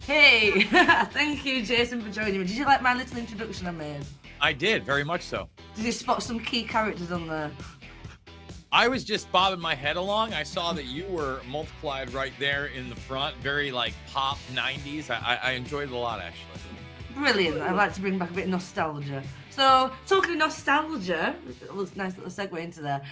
Hey, thank you, Jason, for joining me. Did you like my little introduction I made? I did, very much so. Did you spot some key characters on there? I was just bobbing my head along. I saw that you were multiplied right there in the front, very like pop 90s. I enjoyed it a lot, actually. Brilliant. I like to bring back a bit of nostalgia. So, talking of nostalgia, it was a nice little segue into there.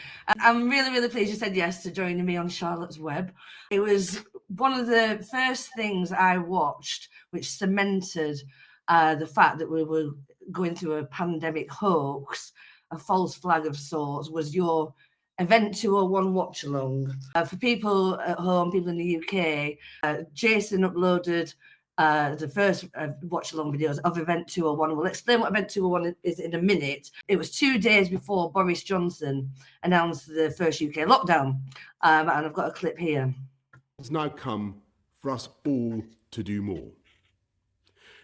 I'm really, really pleased you said yes to joining me on Charlotte's Web. It was one of the first things I watched which cemented the fact that we were going through a pandemic hoax, a false flag of sorts, was your Event 201 Watchalong. For people at home, people in the UK, Jason uploaded the first watch along videos of Event 201. We'll explain what Event 201 is in a minute. It was 2 days before Boris Johnson announced the first UK lockdown. And I've got a clip here. It's now come for us all to do more.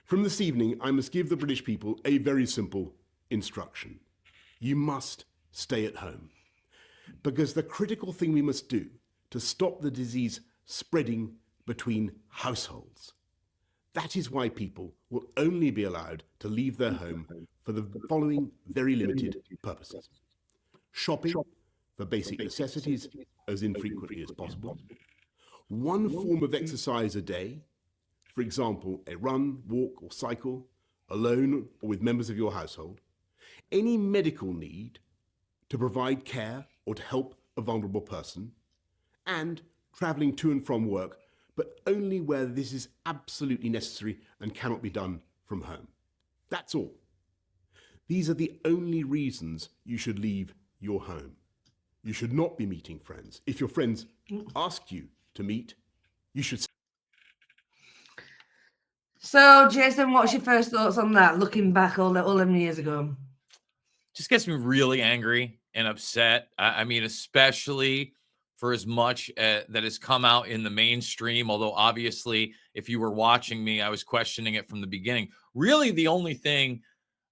From this evening, I must give the British people a very simple instruction. You must stay at home. Because the critical thing we must do to stop the disease spreading between households. That is why people will only be allowed to leave their home for the following very limited purposes. Shopping for basic necessities as infrequently as possible. One form of exercise a day, for example, a run, walk or cycle, alone or with members of your household. Any medical need to provide care or to help a vulnerable person, and travelling to and from work, but only where this is absolutely necessary and cannot be done from home. That's all. These are the only reasons you should leave your home. You should not be meeting friends. If your friends ask you to meet, you should. So, Jason, what's your first thoughts on that, looking back all them years ago? Just gets me really angry and upset. I mean, especially for as much that has come out in the mainstream, although obviously, if you were watching me, I was questioning it from the beginning. Really, the only thing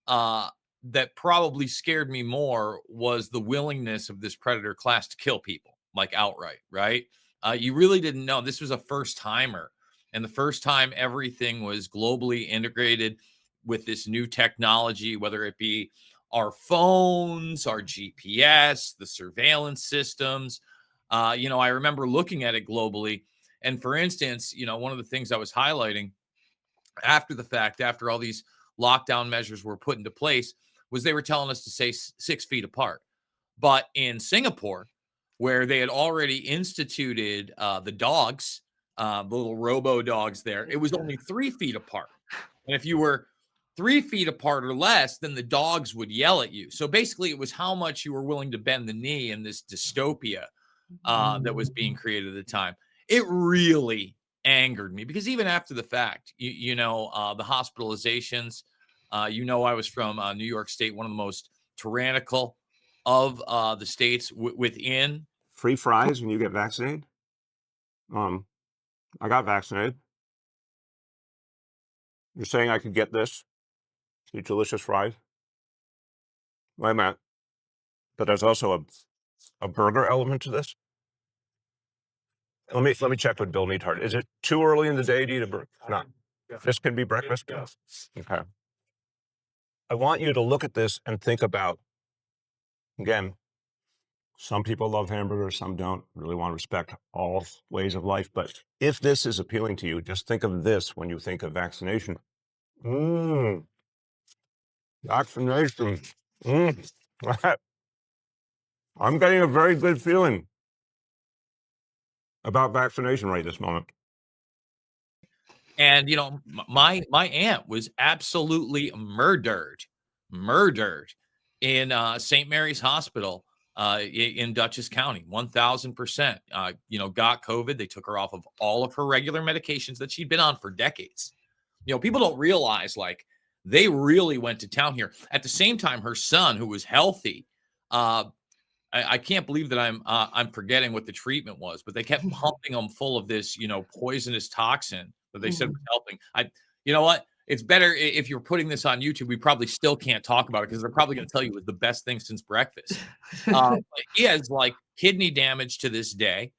that probably scared me more was the willingness of this predator class to kill people, like outright, right? You really didn't know. This was a first timer. And the first time everything was globally integrated with this new technology, whether it be our phones, our GPS, the surveillance systems. I remember looking at it globally. And for instance, one of the things I was highlighting after the fact, after all these lockdown measures were put into place, was they were telling us to stay 6 feet apart. But in Singapore, where they had already instituted the dogs, the little robo dogs there, it was only 3 feet apart. And if you were 3 feet apart or less, then the dogs would yell at you. So basically, it was how much you were willing to bend the knee in this dystopia that was being created at the time. It really angered me because even after the fact, the hospitalizations, I was from New York State, one of the most tyrannical of the states within. Free fries when you get vaccinated? I got vaccinated. You're saying I could get this? These delicious fries? Wait a minute. But there's also a burger element to this? Let me check with Bill Neathart. Is it too early in the day to eat a burger? No. This can be breakfast? Okay. I want you to look at this and think about, again, some people love hamburgers, some don't. Really want to respect all ways of life. But if this is appealing to you, just think of this when you think of vaccination. Vaccination. I'm getting a very good feeling about vaccination right this moment. And my aunt was absolutely murdered in St. Mary's Hospital in Dutchess County. 1,000%. Got COVID. They took her off of all of her regular medications that she'd been on for decades. People don't realize they really went to town here. At the same time, her son, who was healthy, I can't believe that I'm forgetting what the treatment was, but they kept pumping him full of this, poisonous toxin that they said was helping. You know what? It's better if you're putting this on YouTube. We probably still can't talk about it because they're probably going to tell you it was the best thing since breakfast. He has kidney damage to this day.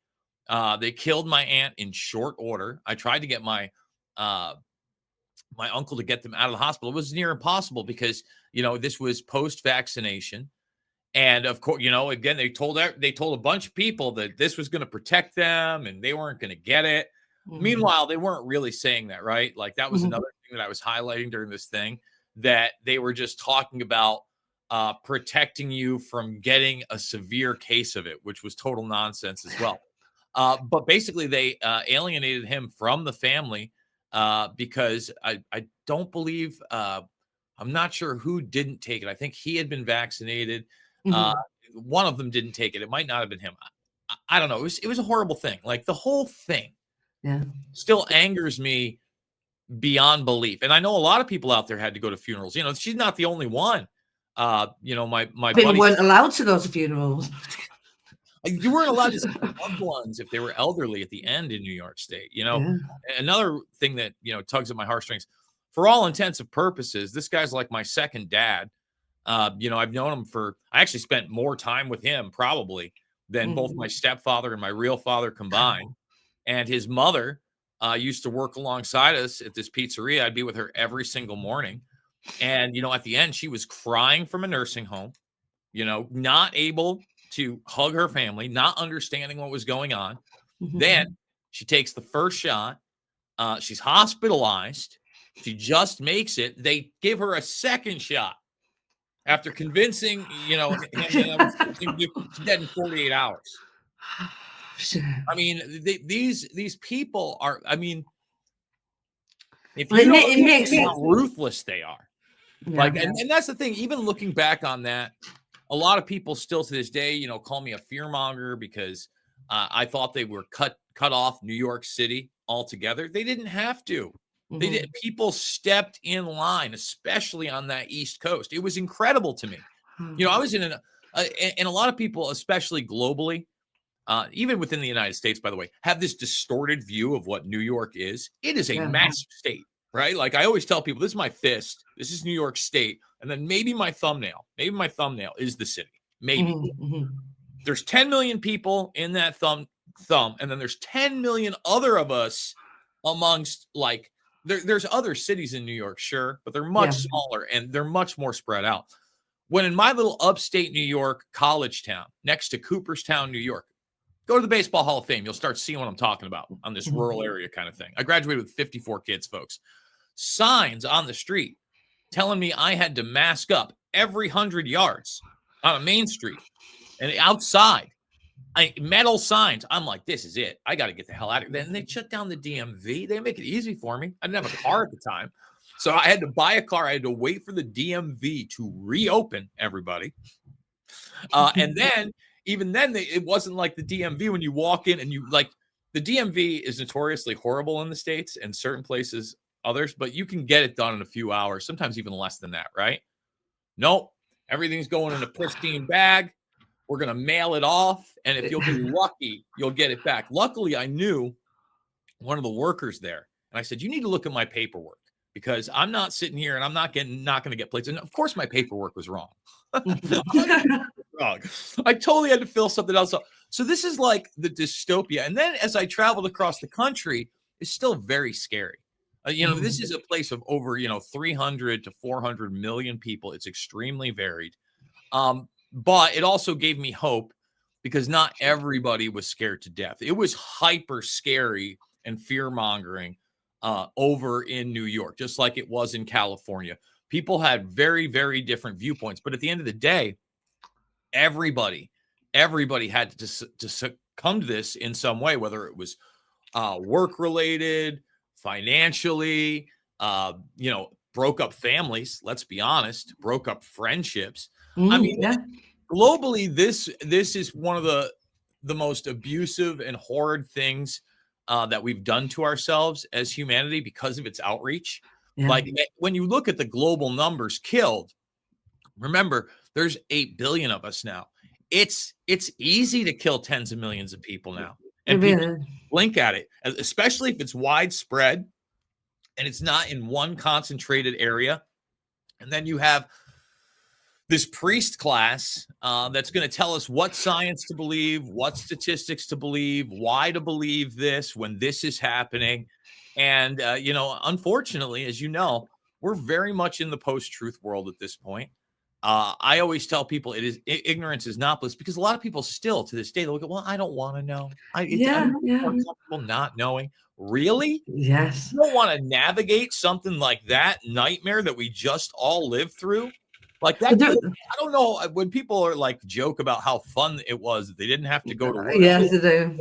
They killed my aunt in short order. I tried to get my my uncle to get them out of the hospital. It was near impossible because, this was post-vaccination. And of course, again, they told a bunch of people that this was going to protect them and they weren't going to get it. Meanwhile, they weren't really saying that, right? Like that was another thing that I was highlighting during this thing, that they were just talking about protecting you from getting a severe case of it, which was total nonsense as well. But basically, they alienated him from the family because I don't believe, I'm not sure who didn't take it. I think he had been vaccinated. One of them didn't take it. It might not have been him. I don't know. It was a horrible thing. Like the whole thing still angers me beyond belief. And I know a lot of people out there had to go to funerals. She's not the only one. My People buddy weren't allowed to go to funerals. You weren't allowed to see loved ones if they were elderly at the end in New York State. Another thing that tugs at my heartstrings, for all intents and purposes, this guy's like my second dad. I've known him I actually spent more time with him probably than both my stepfather and my real father combined. And his mother used to work alongside us at this pizzeria. I'd be with her every single morning. And, at the end, she was crying from a nursing home, not able to hug her family, not understanding what was going on. Then she takes the first shot. She's hospitalized. She just makes it. They give her a second shot after convincing, him that she's dead in 48 hours. I mean, these people are, if you it makes how ruthless they are. And that's the thing, even looking back on that, a lot of people still to this day, call me a fearmonger because I thought they were cut off New York City altogether. They didn't have to. They did. People stepped in line, especially on that East Coast. It was incredible to me. I was and a lot of people, especially globally, even within the United States, by the way, have this distorted view of what New York is. It is a massive state, right? Like I always tell people, this is my fist. This is New York State. And then maybe my thumbnail. Maybe my thumbnail is the city. Maybe. There's 10 million people in that thumb. And then there's 10 million other of us amongst there's other cities in New York, sure, but they're much smaller and they're much more spread out. When in my little upstate New York college town next to Cooperstown, New York, go to the Baseball Hall of Fame. You'll start seeing what I'm talking about on this rural area kind of thing. I graduated with 54 kids, folks. Signs on the street telling me I had to mask up every 100 yards on a main street and outside. Metal signs. I'm like, this is it. I got to get the hell out of here. Then they shut down the DMV. They make it easy for me. I didn't have a car at the time. So I had to buy a car. I had to wait for the DMV to reopen, everybody. And then, even then, it wasn't like the DMV when you walk in and the DMV is notoriously horrible in the States and certain places, others, but you can get it done in a few hours, sometimes even less than that, right? Nope. Everything's going in a pristine bag. We're going to mail it off. And if you'll be lucky, you'll get it back. Luckily, I knew one of the workers there. And I said, you need to look at my paperwork because I'm not sitting here and I'm not going to get plates. And of course, my paperwork was wrong. Wrong. I totally had to fill something else up. So this is like the dystopia. And then as I traveled across the country, it's still very scary. This is a place of over, 300 to 400 million people. It's extremely varied. But it also gave me hope because not everybody was scared to death. It was hyper scary and fear mongering over in New York, just like it was in California. People had very, very different viewpoints. But at the end of the day, everybody had to succumb to this in some way, whether it was work related, financially, broke up families. Let's be honest, broke up friendships. Globally, this is one of the most abusive and horrid things that we've done to ourselves as humanity because of its outreach. Like when you look at the global numbers killed, remember there's 8 billion of us now. It's easy to kill tens of millions of people now, and people blink at it, especially if it's widespread and it's not in one concentrated area. And then you have this priest class that's going to tell us what science to believe, what statistics to believe, why to believe this when this is happening. And, unfortunately, as you know, we're very much in the post-truth world at this point. I always tell people ignorance is not bliss, because a lot of people still to this day, they look at, well, I don't want to know. I'm more comfortable not knowing. Really? Yes. You don't want to navigate something like that nightmare that we just all lived through? Like that, I don't know, when people are like joke about how fun it was that they didn't have to go to work. Yes, they do.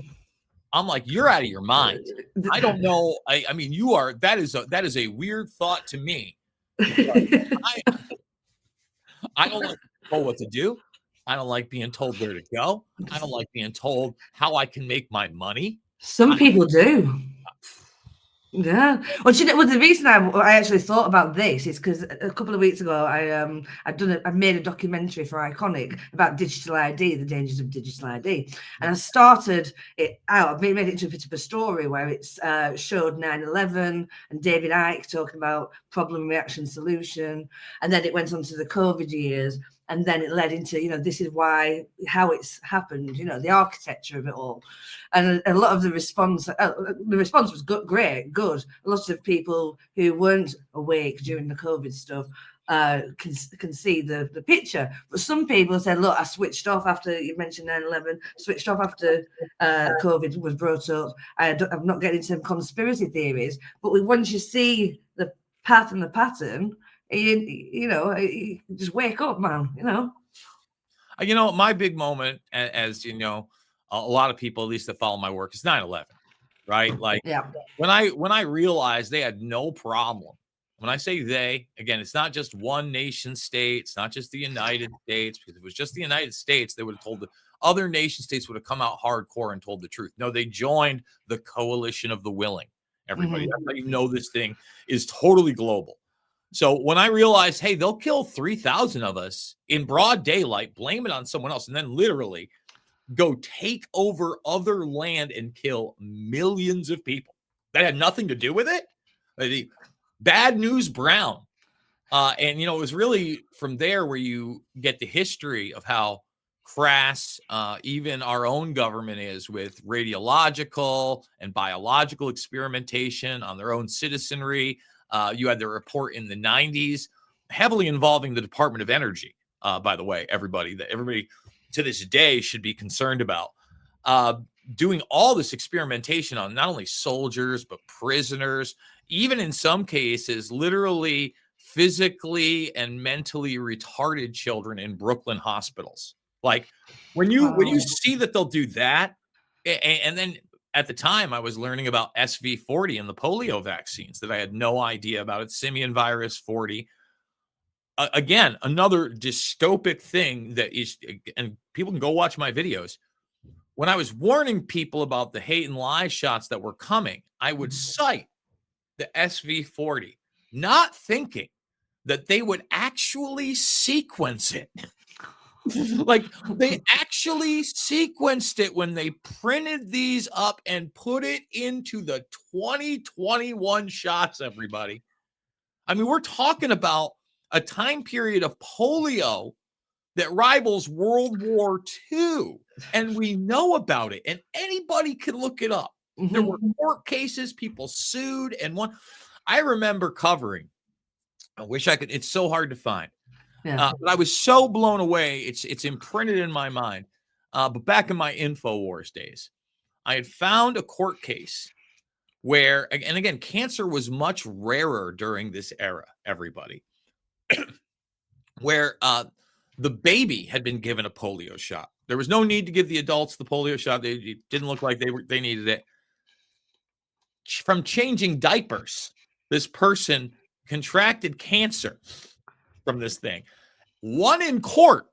I'm like, you're out of your mind. I don't know. I mean, you are. That is a weird thought to me. I don't like know what to do. I don't like being told where to go. I don't like being told how I can make my money. Some people do. Yeah. Well, the reason I actually thought about this is because a couple of weeks ago I made a documentary for Iconic about digital ID, the dangers of digital ID, and I started it out. I made it into a bit of a story where it's showed 9/11 and David Icke talking about problem, reaction, solution, and then it went on to the COVID years. And then it led into, this is how it's happened, the architecture of it all. And a lot of the response was good. A lot of people who weren't awake during the COVID stuff can see the picture. But some people said, look, I switched off after you mentioned 9/11, switched off after COVID was brought up. I'm not getting into conspiracy theories. But once you see the path and the pattern, you just wake up, man. My big moment, as you know, a lot of people, at least that follow my work, is 9/11, right? Like, when I realized they had no problem. When I say they, again, it's not just one nation state. It's not just the United States, because if it was just the United States, they would have told the other nation states would have come out hardcore and told the truth. No, they joined the coalition of the willing. Everybody, that's how you know this thing is totally global. So when I realized, hey, they'll kill 3,000 of us in broad daylight, blame it on someone else, and then literally go take over other land and kill millions of people that had nothing to do with it. The bad news Brown. And, it was really from there where you get the history of how crass even our own government is with radiological and biological experimentation on their own citizenry. You had the report in the 90s, heavily involving the Department of Energy, by the way, everybody to this day should be concerned about, doing all this experimentation on not only soldiers, but prisoners, even in some cases, literally physically and mentally retarded children in Brooklyn hospitals. Like when you see that they'll do that, and then at the time, I was learning about SV40 and the polio vaccines that I had no idea about. It's simian virus 40. Again, another dystopic thing that is, and people can go watch my videos. When I was warning people about the hate and lie shots that were coming, I would cite the SV40, not thinking that they would actually sequence it. Like they actually sequenced it when they printed these up and put it into the 2021 shots, everybody. I mean, we're talking about a time period of polio that rivals World War II, and we know about it, and anybody can look it up. There were court cases, people sued, and one I remember covering. I wish I could. It's so hard to find. But I was so blown away. It's imprinted in my mind. But back in my InfoWars days, I had found a court case where, and again, cancer was much rarer during this era, everybody, where the baby had been given a polio shot. There was no need to give the adults the polio shot. They didn't look like they needed it. From changing diapers, this person contracted cancer from this thing. One in court.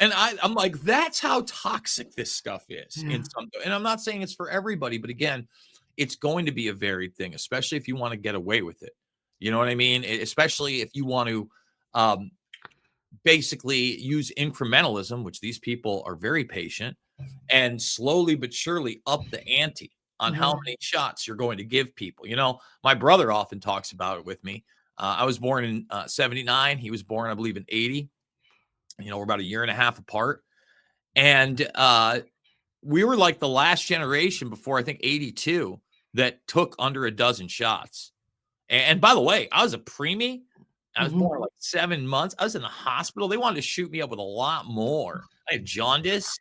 And I'm like, that's how toxic this stuff is. And I'm not saying it's for everybody, but again, it's going to be a varied thing, especially if you want to get away with it. You know what I mean? Especially if you want to basically use incrementalism, which these people are very patient, and slowly but surely up the ante on how many shots you're going to give people. My brother often talks about it with me. I was born in 79. He was born, I believe, in 80. We're about a year and a half apart. And we were like the last generation before, I think, 82 that took under a dozen shots. And by the way, I was a preemie. I was born at like 7 months. I was in the hospital. They wanted to shoot me up with a lot more. I had jaundice.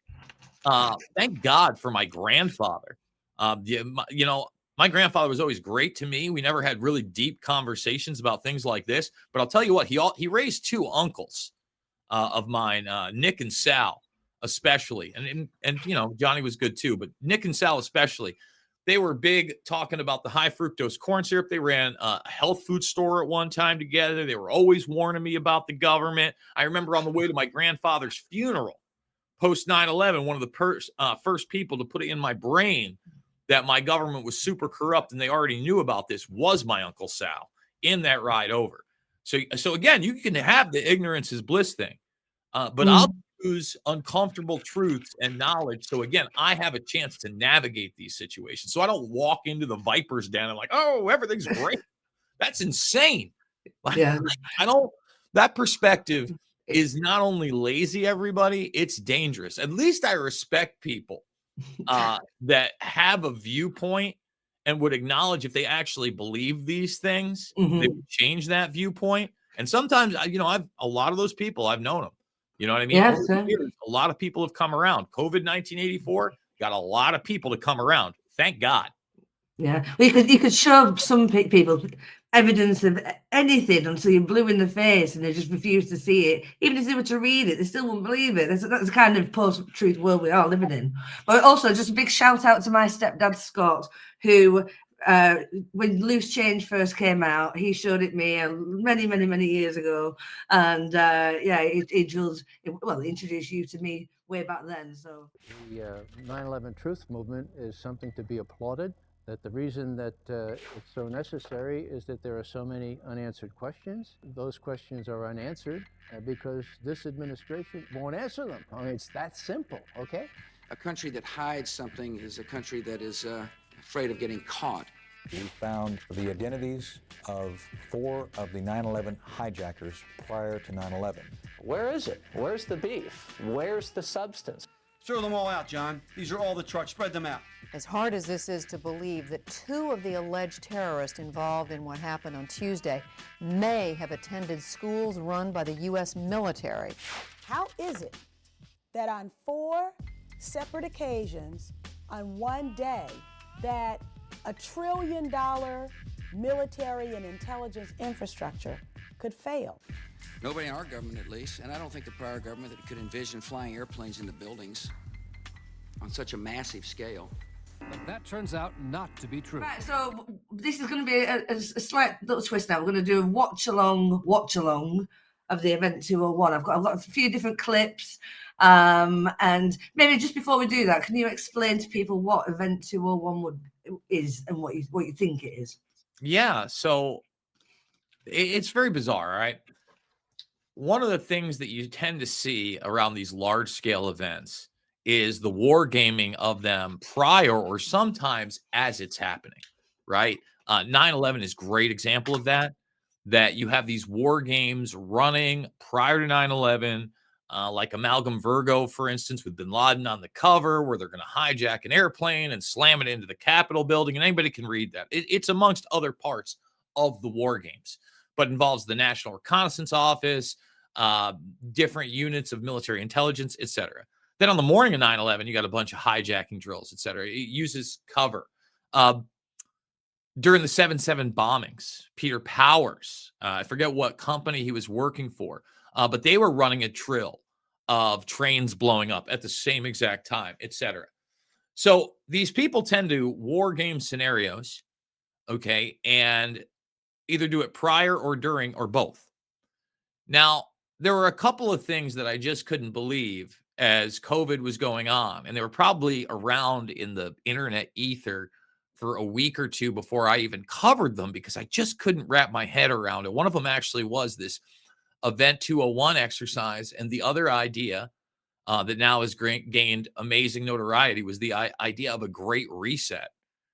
Thank God for my grandfather. My grandfather was always great to me. We never had really deep conversations about things like this. But I'll tell you what, he raised two uncles of mine, Nick and Sal, especially, and Johnny was good too, but Nick and Sal especially. They were big talking about the high fructose corn syrup. They ran a health food store at one time together. They were always warning me about the government. I remember on the way to my grandfather's funeral, post 9/11, one of the first people to put it in my brain that my government was super corrupt and they already knew about this was my Uncle Sal in that ride over. So again, you can have the ignorance is bliss thing, but I'll use uncomfortable truths and knowledge. So again, I have a chance to navigate these situations. So I don't walk into the viper's den and like, oh, everything's great. That's insane. Yeah. I don't. That perspective is not only lazy, everybody, it's dangerous. At least I respect people that have a viewpoint and would acknowledge if they actually believe these things, they would change that viewpoint. And sometimes, I've a lot of those people, I've known them. You know what I mean? Yeah, Over the years, a lot of people have come around. COVID 1984 got a lot of people to come around. Thank God. Yeah, well, you could show some people evidence of anything until you're blue in the face and they just refuse to see it. Even if they were to read it, they still wouldn't believe it. That's the kind of post-truth world we are living in. But also, just a big shout out to my stepdad, Scott, who, when Loose Change first came out, he showed it me many, many, many years ago. And he introduced you to me way back then. So the 9/11 Truth Movement is something to be applauded. That the reason that it's so necessary is that there are so many unanswered questions. Those questions are unanswered because this administration won't answer them. I mean, it's that simple, okay? A country that hides something is a country that is afraid of getting caught. We found the identities of 4 of the 9/11 hijackers prior to 9/11. Where is it? Where's the beef? Where's the substance? Throw them all out, John. These are all the trucks. Spread them out. As hard as this is to believe that 2 of the alleged terrorists involved in what happened on Tuesday may have attended schools run by the U.S. military. How is it that on 4 separate occasions, on one day, that $1 trillion military and intelligence infrastructure could fail? Nobody in our government, at least, and I don't think the prior government that could envision flying airplanes into buildings on such a massive scale. But that turns out not to be true. Right, so this is going to be a slight little twist now. We're going to do a watch-along of the event 201. I've got a few different clips. And maybe just before we do that, can you explain to people what event 201 is and what you think it is? Yeah, so it's very bizarre, right? One of the things that you tend to see around these large-scale events is the wargaming of them prior or sometimes as it's happening, right? 9/11 is a great example of that you have these war games running prior to 9/11, like Amalgam Virgo, for instance, with bin Laden on the cover, where they're going to hijack an airplane and slam it into the Capitol building, and anybody can read that. It's amongst other parts of the war games, but involves the National Reconnaissance Office, different units of military intelligence, etc. Then on the morning of 9/11, you got a bunch of hijacking drills, etc. It uses cover. During the 7/7 bombings, Peter Powers, I forget what company he was working for, but they were running a drill of trains blowing up at the same exact time, etc. So these people tend to war game scenarios, okay, and either do it prior or during or both. Now, there were a couple of things that I just couldn't believe as COVID was going on, and they were probably around in the internet ether for a week or two before I even covered them because I just couldn't wrap my head around it. One of them actually was this Event 201 exercise, and the other idea that now has gained amazing notoriety was the idea of a great reset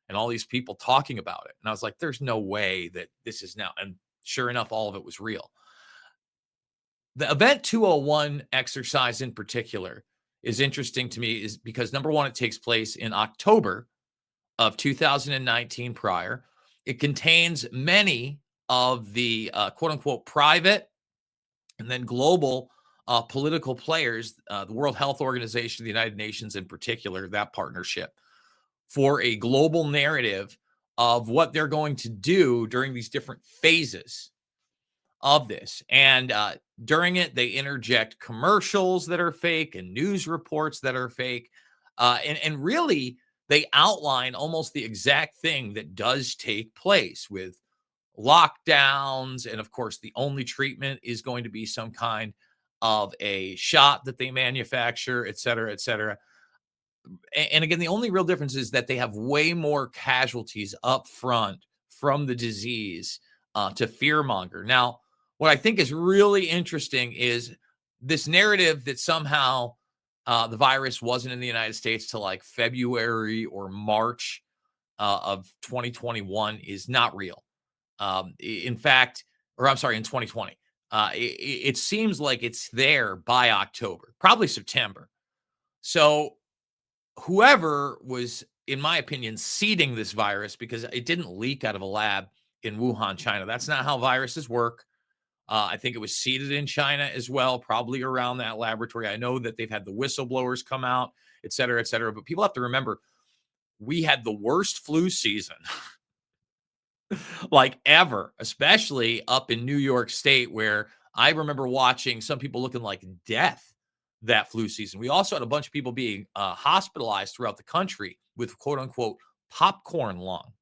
and all these people talking about it. And I was like, there's no way that this is now. And sure enough, all of it was real. The Event 201 exercise in particular is interesting to me is because, number one, it takes place in October of 2019 prior. It contains many of the quote unquote private and then global political players, the World Health Organization, the United Nations in particular, that partnership for a global narrative of what they're going to do during these different phases of this. And during it, they interject commercials that are fake and news reports that are fake. And really, they outline almost the exact thing that does take place with lockdowns. And of course, the only treatment is going to be some kind of a shot that they manufacture, et cetera, et cetera. And again, the only real difference is that they have way more casualties up front from the disease to fearmonger. Now, what I think is really interesting is this narrative that somehow the virus wasn't in the United States till like February or March of 2021 is not real. In fact, or I'm sorry, in 2020. It seems like it's there by October, probably September. So whoever was, in my opinion, seeding this virus, because it didn't leak out of a lab in Wuhan, China. That's not how viruses work. I think it was seeded in China as well, probably around that laboratory. I know that they've had the whistleblowers come out, et cetera, et cetera. But people have to remember, we had the worst flu season like ever, especially up in New York State, where I remember watching some people looking like death that flu season. We also had a bunch of people being hospitalized throughout the country with quote unquote popcorn lung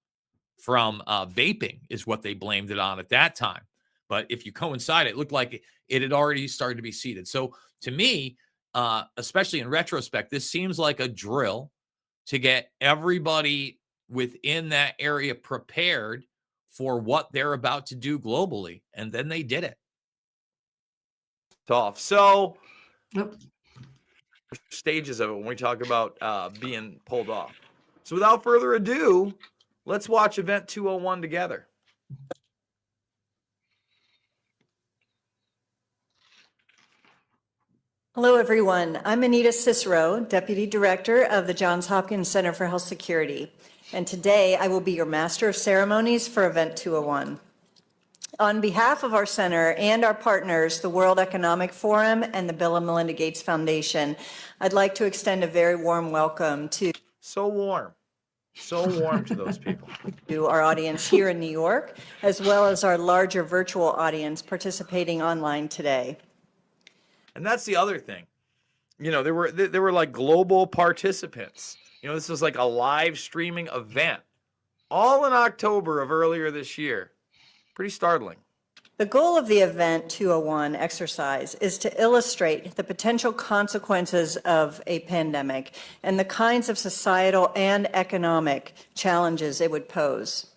from vaping is what they blamed it on at that time. But if you coincide, it looked like it had already started to be seeded. So to me, especially in retrospect, this seems like a drill to get everybody within that area prepared for what they're about to do globally. And then they did it. Tough. So stages of it when we talk about being pulled off. So without further ado, let's watch Event 201 together. Hello, everyone. I'm Anita Cicero, Deputy Director of the Johns Hopkins Center for Health Security. And today I will be your Master of Ceremonies for Event 201. On behalf of our center and our partners, the World Economic Forum and the Bill and Melinda Gates Foundation, I'd like to extend a very warm welcome to so warm to those people, to our audience here in New York, as well as our larger virtual audience participating online today. And that's the other thing. You know, there were like global participants. You know, this was like a live streaming event, all in October of earlier this year. Pretty startling. The goal of the Event 201 exercise is to illustrate the potential consequences of a pandemic and the kinds of societal and economic challenges it would pose.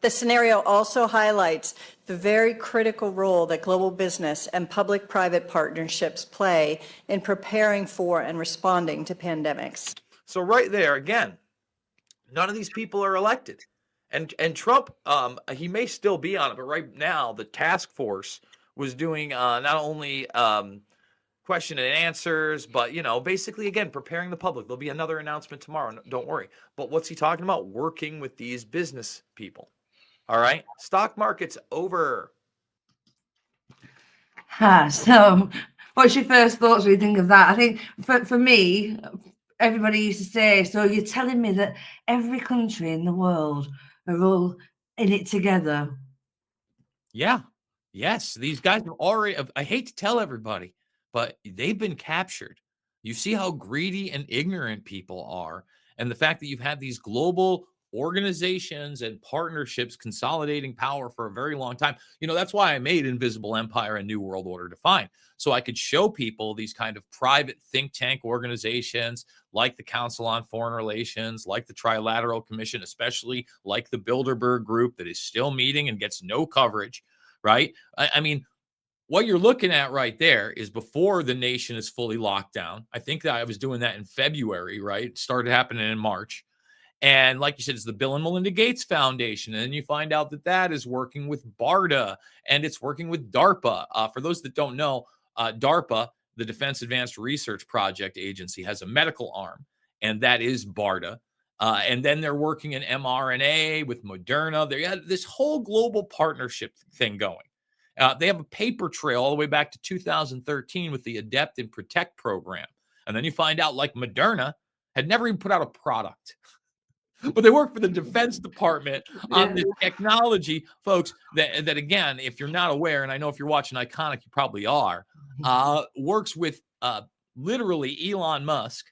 The scenario also highlights the very critical role that global business and public-private partnerships play in preparing for and responding to pandemics. So right there, again, none of these people are elected. And Trump, he may still be on it, but right now the task force was doing not only question and answers, but, you know, basically, again, preparing the public. There'll be another announcement tomorrow, don't worry. But what's he talking about? Working with these business people. All right, stock market's over. So what's your first thoughts when you think of that? I think for me, everybody used to say, so you're telling me that every country in the world are all in it together? Yeah. Yes. These guys have already, I hate to tell everybody, but they've been captured. You see how greedy and ignorant people are. And the fact that you've had these global organizations and partnerships consolidating power for a very long time. You know, that's why I made Invisible Empire and New World Order Defined. So I could show people these kind of private think tank organizations like the Council on Foreign Relations, like the Trilateral Commission, especially like the Bilderberg Group that is still meeting and gets no coverage, right? I mean, what you're looking at right there is before the nation is fully locked down. I think that I was doing that in February, right? It started happening in March. And like you said, it's the Bill and Melinda Gates Foundation. And then you find out that that is working with BARDA and it's working with DARPA. For those that don't know, DARPA, the Defense Advanced Research Project Agency, has a medical arm, and that is BARDA. And then they're working in mRNA with Moderna. They had this whole global partnership thing going. They have a paper trail all the way back to 2013 with the Adept and Protect program. And then you find out, like, Moderna had never even put out a product. But they work for the Defense Department on this technology, folks, that again, if you're not aware, and I know if you're watching Iconic, you probably are, works with literally Elon Musk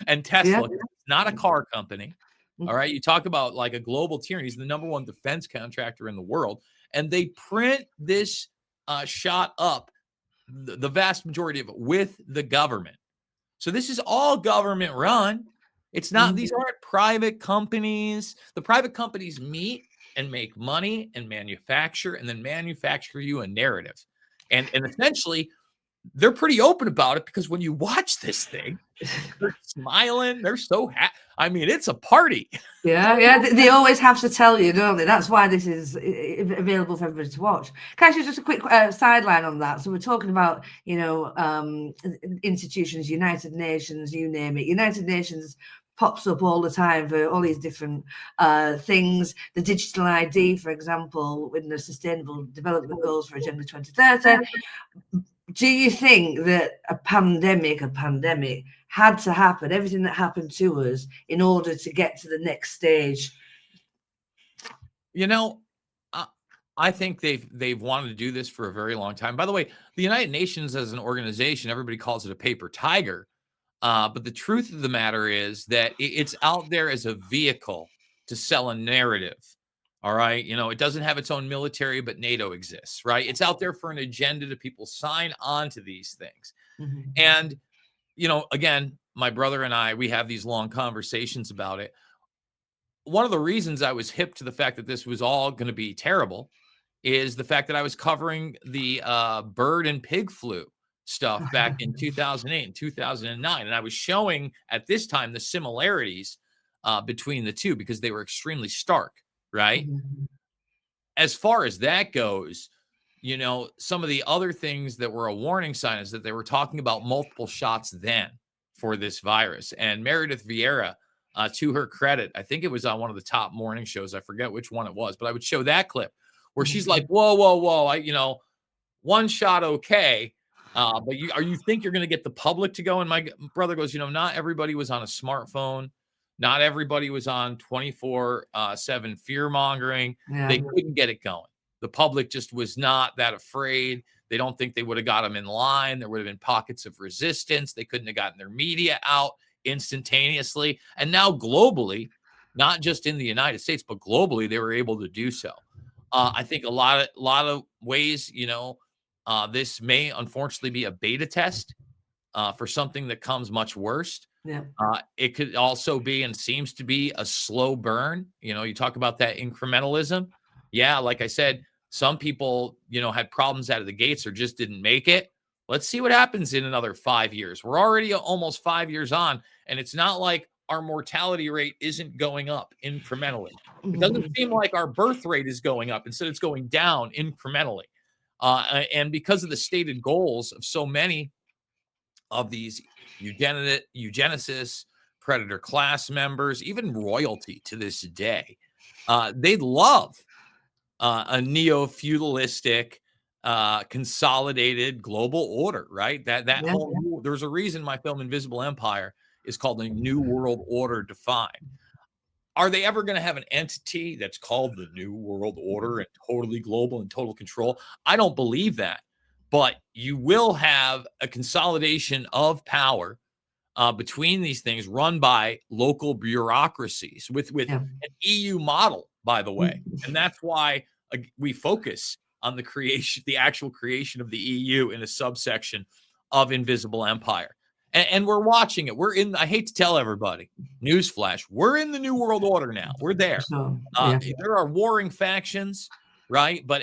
and Tesla. It's not a car company. All right. You talk about like a global tyranny. He's the #1 defense contractor in the world. And they print this shot up, the vast majority of it, with the government. So this is all government run. It's not, these aren't private companies. The private companies meet and make money and manufacture, and then manufacture you a narrative. And essentially, they're pretty open about it, because when you watch this thing, they're smiling. They're so happy. I mean, it's a party. Yeah. They always have to tell you, don't they? That's why this is available for everybody to watch. Can I actually just a quick sideline on that? So we're talking about, institutions, United Nations, you name it. United Nations pops up all the time for all these different things. The digital ID, for example, with the Sustainable Development Goals for Agenda 2030. Do you think that a pandemic had to happen, everything that happened to us, in order to get to the next stage? I think they've wanted to do this for a very long time. By the way, the United Nations as an organization, everybody calls it a paper tiger. But the truth of the matter is that it's out there as a vehicle to sell a narrative. All right. It doesn't have its own military, but NATO exists, right? It's out there for an agenda to people sign on to these things. And, again, my brother and I, we have these long conversations about it. One of the reasons I was hip to the fact that this was all going to be terrible is the fact that I was covering the bird and pig flu stuff back in 2008 and 2009. And I was showing at this time the similarities between the two, because they were extremely stark, right? As far as that goes, some of the other things that were a warning sign is that they were talking about multiple shots then for this virus. And Meredith Vieira, to her credit, I think it was on one of the top morning shows. I forget which one it was, but I would show that clip where she's like, whoa, one shot, okay. But you think you're going to get the public to go? And my brother goes, not everybody was on a smartphone. Not everybody was on 24/7 fear mongering. They couldn't get it going. The public just was not that afraid. They don't think they would have got them in line. There would have been pockets of resistance. They couldn't have gotten their media out instantaneously. And now globally, not just in the United States, but globally, they were able to do so. I think a lot of ways, this may unfortunately be a beta test for something that comes much worse. It could also be, and seems to be, a slow burn. You talk about that incrementalism. Yeah, like I said, some people, had problems out of the gates or just didn't make it. Let's see what happens in another 5 years. We're already almost 5 years on, and it's not like our mortality rate isn't going up incrementally. It doesn't seem like our birth rate is going up. Instead, it's going down incrementally. And because of the stated goals of so many of these eugenicists, predator class members, even royalty to this day, they love a neo-feudalistic, consolidated global order, right? That whole, there's a reason my film Invisible Empire is called the New World Order Defined. Are they ever going to have an entity that's called the New World Order and totally global and total control? I don't believe that. But you will have a consolidation of power between these things, run by local bureaucracies with an EU model, by the way. And that's why we focus on the actual creation of the EU in a subsection of Invisible Empire. And we're watching it. I hate to tell everybody, newsflash, we're in the New World Order now. We're there. There are warring factions, right? But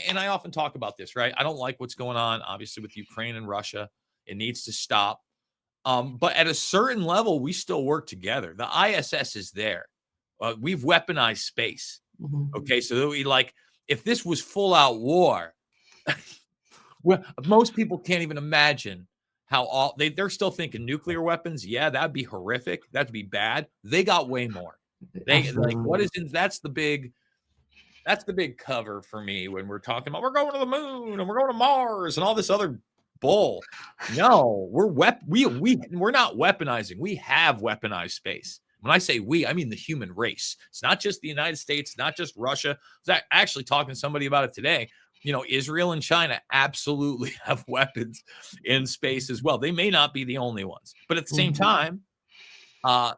and I often talk about this, right? I don't like what's going on, obviously, with Ukraine and Russia. It needs to stop. But at a certain level, we still work together. The ISS is there. We've weaponized space. Okay, so we like if this was full out war, well, most people can't even imagine how all they're still thinking nuclear weapons. Yeah, that'd be horrific. That'd be bad. They got way more. They like what is in that's the big cover for me when we're talking about we're going to the moon and we're going to Mars and all this other bull. No, we're not weaponizing. We have weaponized space. When I say we, I mean the human race. It's not just the United States, not just Russia. I was actually talking to somebody about it today. You know, Israel and China absolutely have weapons in space as well. They may not be the only ones, but at the same time,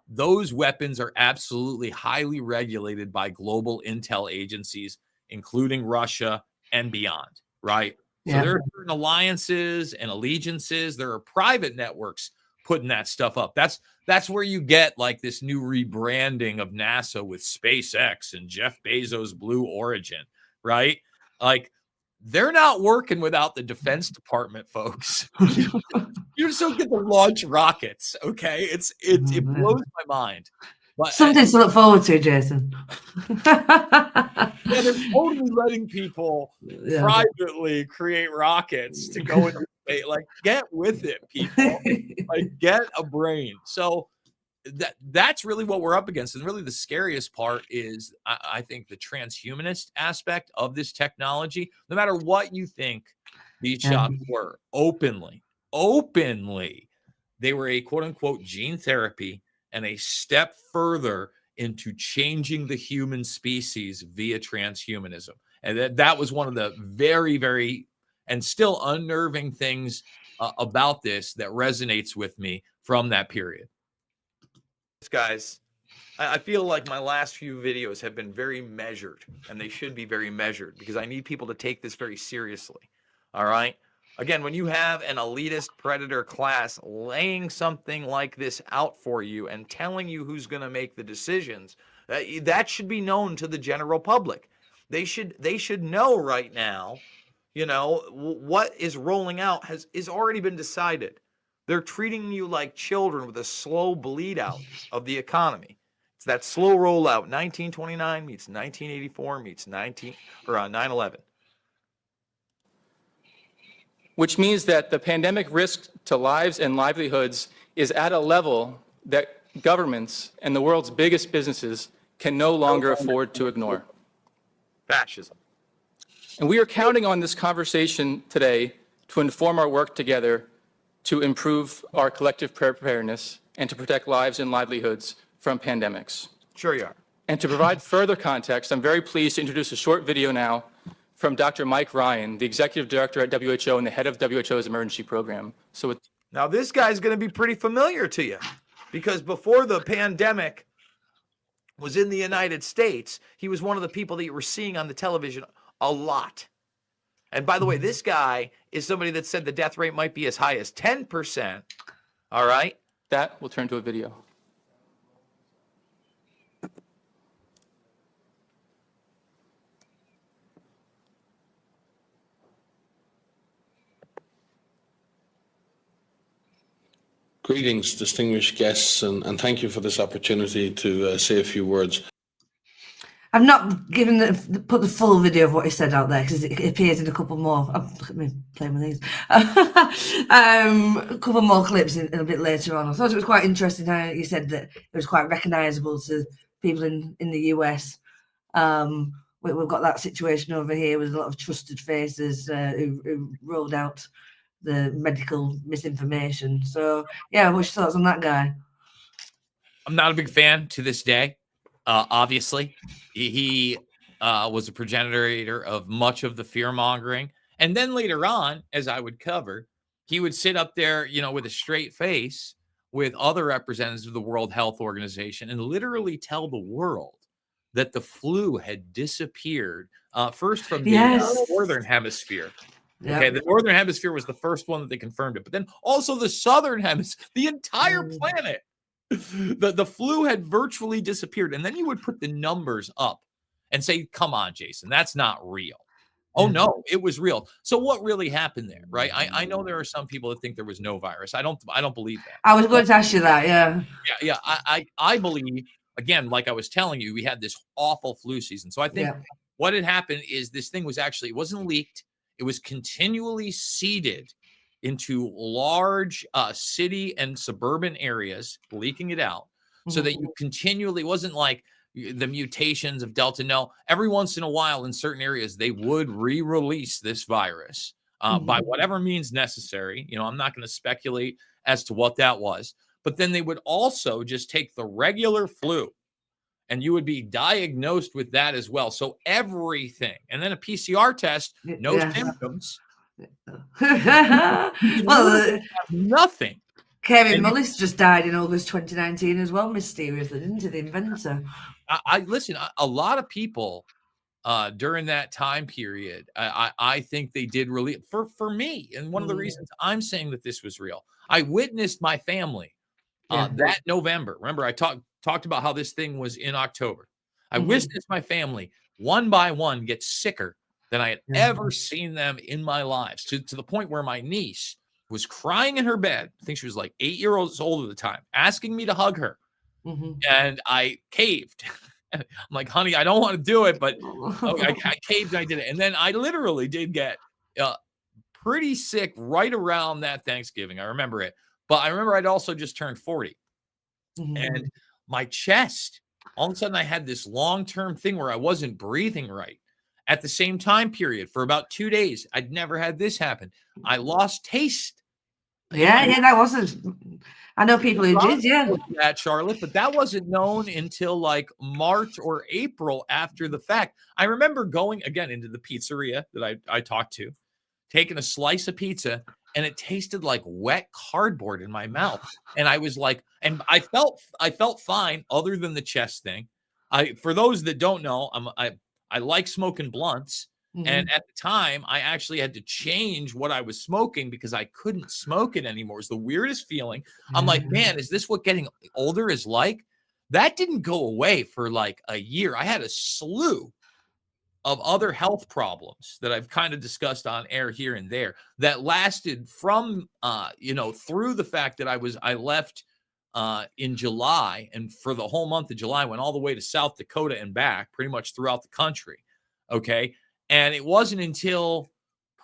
those weapons are absolutely highly regulated by global intel agencies, including Russia and beyond, right? So there are certain alliances and allegiances. There are private networks putting that stuff up. That's where you get like this new rebranding of NASA with SpaceX and Jeff Bezos' Blue Origin, right? Like they're not working without the Defense Department, folks. You just don't get to launch rockets, okay? It blows my mind. But something to look forward to, Jason. Yeah, they're totally letting people privately create rockets to go into space. Like, get with it, people. Like, get a brain. So that's really what we're up against. And really the scariest part is, I think, the transhumanist aspect of this technology. No matter what you think these shots were, openly, they were a quote-unquote gene therapy and a step further into changing the human species via transhumanism. And that was one of the very, very and still unnerving things about this that resonates with me from that period. Guys, I feel like my last few videos have been very measured, and they should be very measured because I need people to take this very seriously. All right? Again, when you have an elitist predator class laying something like this out for you and telling you who's going to make the decisions, that should be known to the general public. They should know right now, you know, what is rolling out is already been decided. They're treating you like children with a slow bleed out of the economy. It's that slow rollout. 1929 meets 1984 meets 9/11. Which means that the pandemic risk to lives and livelihoods is at a level that governments and the world's biggest businesses can no longer afford to ignore. Fascism. And we are counting on this conversation today to inform our work together to improve our collective preparedness and to protect lives and livelihoods from pandemics. Sure you are. And to provide further context, I'm very pleased to introduce a short video now from Dr. Mike Ryan, the Executive Director at WHO and the head of WHO's emergency program. Now this guy's going to be pretty familiar to you because before the pandemic was in the United States, he was one of the people that you were seeing on the television a lot. And by the way, this guy is somebody that said the death rate might be as high as 10%. All right? That will turn to a video. Greetings, distinguished guests, and thank you for this opportunity to say a few words. I've not put the full video of what he said out there because it appears in a couple more. Let me play with these. A couple more clips in a bit later on. I thought it was quite interesting how he said that it was quite recognisable to people in the US. We've got that situation over here with a lot of trusted faces who rolled out the medical misinformation. So, yeah, what's your thoughts on that guy? I'm not a big fan to this day. Obviously, he was a progenitor of much of the fear mongering. And then later on, as I would cover, he would sit up there, you know, with a straight face with other representatives of the World Health Organization and literally tell the world that the flu had disappeared first from the northern hemisphere. Yep. Okay, the northern hemisphere was the first one that they confirmed it, but then also the southern hemisphere, the entire planet. The flu had virtually disappeared. And then you would put the numbers up and say, come on, Jason, that's not real. Oh no, it was real. So what really happened there, right? I know there are some people that think there was no virus. I don't believe that. I was going to ask you that, yeah. Yeah. I believe, again, like I was telling you, we had this awful flu season. So I think what had happened is this thing was actually, it wasn't leaked. It was continually seeded into large city and suburban areas, leaking it out, so that you continually, it wasn't like the mutations of Delta. No, every once in a while in certain areas, they would re-release this virus by whatever means necessary. You know, I'm not going to speculate as to what that was, but then they would also just take the regular flu and you would be diagnosed with that as well. So everything, and then a PCR test, no symptoms. Well, nothing. Kevin Mullis just died in August 2019 as well, mysteriously, didn't he? The inventor. I listen. A lot of people during that time period, I think they did really for me. And one of the reasons I'm saying that this was real, I witnessed my family that November. Remember, I talked about how this thing was in October. I witnessed my family one by one get sicker than I had ever seen them in my lives, to the point where my niece was crying in her bed. I think she was like 8 years old at the time, asking me to hug her. And I caved. I'm like, honey, I don't want to do it, but I caved and I did it. And then I literally did get pretty sick right around that Thanksgiving. I remember it. But I remember I'd also just turned 40. And my chest, all of a sudden I had this long-term thing where I wasn't breathing right. At the same time period, for about 2 days, I'd never had this happen. I lost taste. Yeah, that wasn't. I know people who did, that, Charlotte, but that wasn't known until like March or April after the fact. I remember going again into the pizzeria that I talked to, taking a slice of pizza, and it tasted like wet cardboard in my mouth. And I was like, and I felt fine other than the chest thing. For those that don't know, I like smoking blunts. And at the time, I actually had to change what I was smoking because I couldn't smoke it anymore. It's the weirdest feeling. I'm like, man, is this what getting older is like? That didn't go away for like a year. I had a slew of other health problems that I've kind of discussed on air here and there that lasted from, through the fact that I left in July, and for the whole month of July, went all the way to South Dakota and back, pretty much throughout the country. Okay. And it wasn't until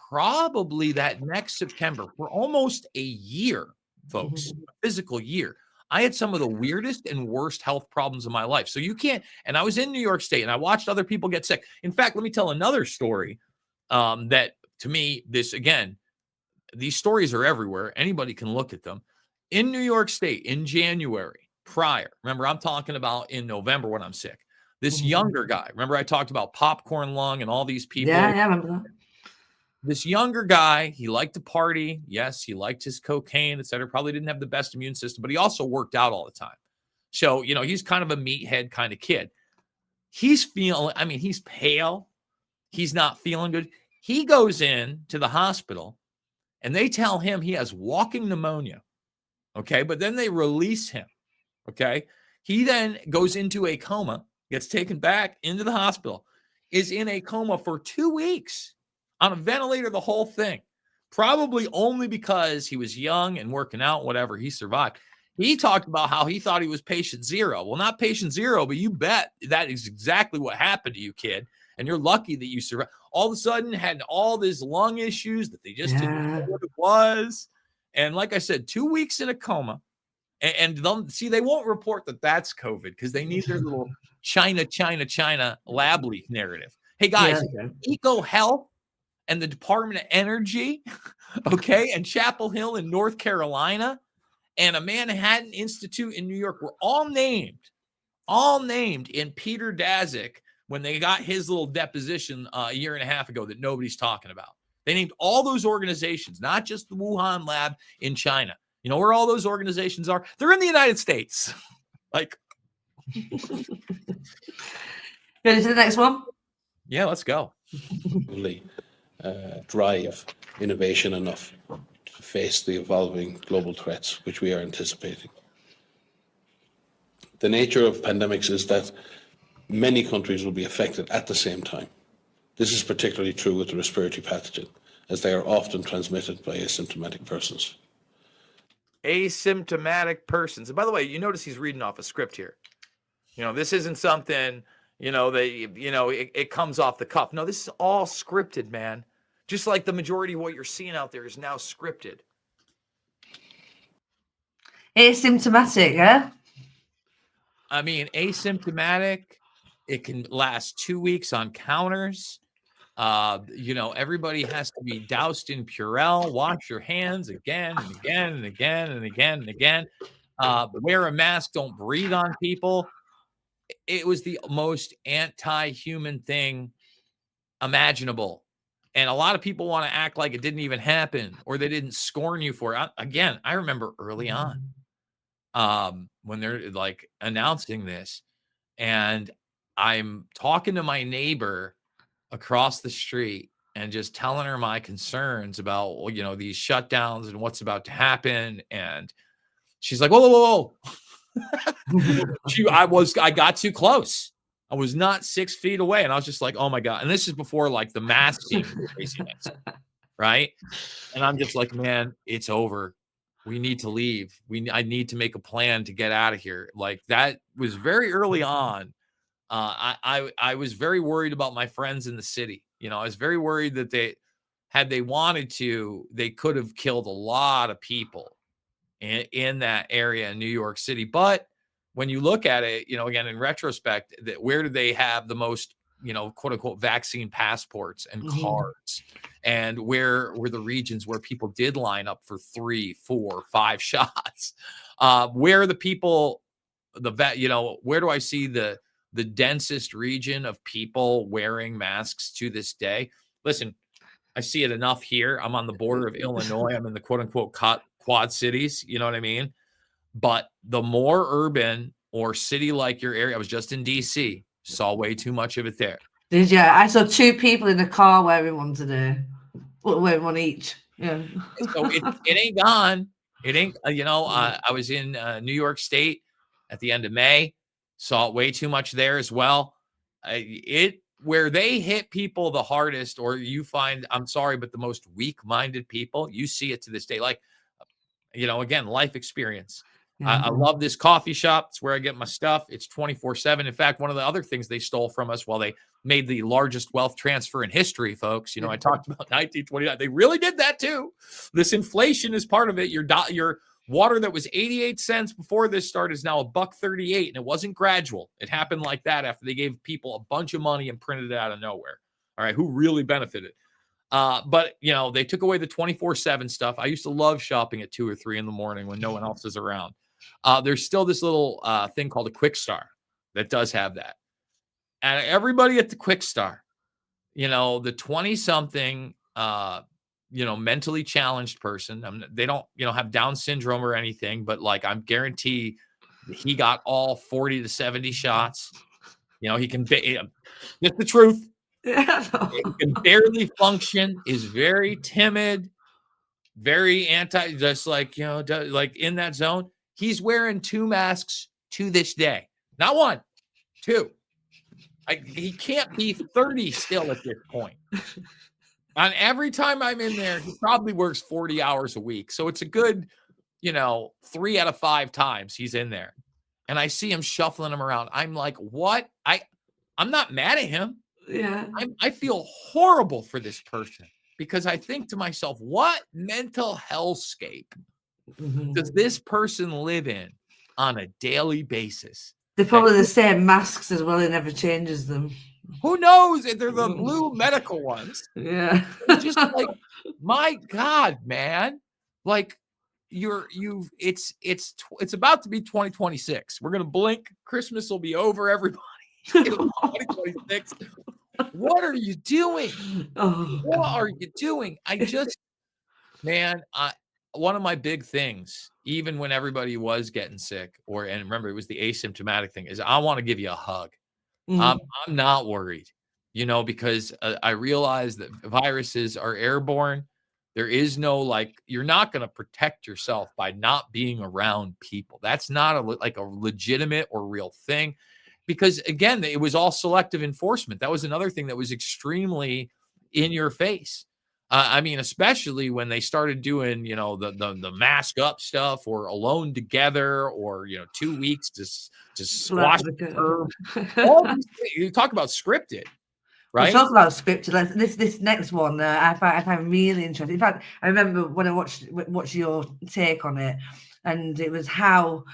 probably that next September, for almost a year, folks, a physical year, I had some of the weirdest and worst health problems of my life. So you can't, and I was in New York State and I watched other people get sick. In fact, let me tell another story that to me, these stories are everywhere. Anybody can look at them. In New York State in January prior, remember I'm talking about in November when I'm sick. This younger guy, remember I talked about popcorn lung and all these people. Yeah, I remember that. This younger guy, he liked to party. Yes, he liked his cocaine, etc. Probably didn't have the best immune system, but he also worked out all the time. So, he's kind of a meathead kind of kid. He's pale. He's not feeling good. He goes in to the hospital and they tell him he has walking pneumonia. Okay. But then they release him. Okay. He then goes into a coma, gets taken back into the hospital, is in a coma for 2 weeks on a ventilator, the whole thing, probably only because he was young and working out, whatever, he survived. He talked about how he thought he was patient zero. Well, not patient zero, but you bet that is exactly what happened to you, kid. And you're lucky that you survived. All of a sudden had all these lung issues that they just didn't know what it was. And like I said, 2 weeks in a coma. And they won't report that that's COVID because they need their little China lab leak narrative. Hey, guys, EcoHealth and the Department of Energy, okay, and Chapel Hill in North Carolina and a Manhattan Institute in New York were all named in Peter Daszak when they got his little deposition a year and a half ago that nobody's talking about. They named all those organizations, not just the Wuhan lab in China. You know where all those organizations are? They're in the United States. Like, ready to the next one? Yeah, let's go. Drive innovation enough to face the evolving global threats which we are anticipating. The nature of pandemics is that many countries will be affected at the same time. This is particularly true with the respiratory pathogen, as they are often transmitted by asymptomatic persons. Asymptomatic persons. And by the way, you notice he's reading off a script here. You know, this isn't something, you know, it comes off the cuff. No, this is all scripted, man. Just like the majority of what you're seeing out there is now scripted. Asymptomatic, yeah? I mean, asymptomatic, it can last 2 weeks on counters. You know, everybody has to be doused in Purell, wash your hands again and again and again and again and again. Wear a mask, don't breathe on people. It was the most anti-human thing imaginable. And a lot of people want to act like it didn't even happen or they didn't scorn you for it. Again, I remember early on when they're like announcing this, and I'm talking to my neighbor across the street and just telling her my concerns about, you know, these shutdowns and what's about to happen. And she's like, whoa, whoa, whoa. I got too close. I was not 6 feet away. And I was just like, oh my God. And this is before like the masking craziness, right? And I'm just like, man, it's over. We need to leave. I need to make a plan to get out of here. Like that was very early on. I was very worried about my friends in the city. You know, I was very worried that had they wanted to, they could have killed a lot of people in that area in New York City. But when you look at it, you know, again, in retrospect, that where did they have the most, you know, quote unquote, vaccine passports and cards? And where were the regions where people did line up for 3, 4, 5 shots? Where are the people, you know, where do I see the densest region of people wearing masks to this day? Listen, I see it enough here. I'm on the border of Illinois. I'm in the quote unquote quad cities. You know what I mean? But the more urban or city like your area, I was just in DC, saw way too much of it there. Did you? I saw 2 people in the car wearing one today. Wearing one each. Yeah. So it ain't gone. It ain't, you know, I was in New York State at the end of May, saw way too much there as well. Where they hit people the hardest, or you find, I'm sorry, but the most weak-minded people, you see it to this day. Like, you know, again, life experience. I love this coffee shop. It's where I get my stuff. It's 24/7. In fact, one of the other things they stole from us while they made the largest wealth transfer in history, folks. You know, I talked about 1929. They really did that too. This inflation is part of it. Your water that was 88 cents before this started is now $1.38, and it wasn't gradual. It happened like that after they gave people a bunch of money and printed it out of nowhere. All right, who really benefited? But you know, they took away the 24/7 stuff. I used to love shopping at 2 or 3 in the morning when no one else is around. There's still this little thing called a Quick Star that does have that. And everybody at the Quick Star, you know, the 20-something, you know, mentally challenged person, they don't, you know, have Down syndrome or anything, but like I'm guarantee he got all 40 to 70 shots. You know, he can, it's the truth. He can barely function, is very timid, very just like, you know, like in that zone. He's wearing 2 masks to this day. Not 1, 2. He can't be 30 still at this point. And every time I'm in there, he probably works 40 hours a week. So it's a good, you know, 3 out of 5 times he's in there. And I see him shuffling him around. I'm like, what? I'm not mad at him. Yeah. I feel horrible for this person because I think to myself, what mental hellscape does this person live in on a daily basis? They're probably the same masks as well. It never changes them. Who knows? They're the blue medical ones. Yeah. It's just like, my God, man. Like it's about to be 2026. We're gonna blink. Christmas will be over, everybody. 2026. What are you doing? What are you doing? Man, one of my big things, even when everybody was getting sick, and remember, it was the asymptomatic thing, is I want to give you a hug. I'm not worried, you know, because I realize that viruses are airborne. There is no, like, you're not going to protect yourself by not being around people. That's not like a legitimate or real thing. because again, it was all selective enforcement. That was another thing that was extremely in your face. I mean, especially when they started doing, the mask up stuff, or alone together, or 2 weeks to squash the curve. All these things, you talk about scripted, We'll right? talk about scripted. This next one, I find really interesting. In fact, I remember when I watched your take on it, and it was how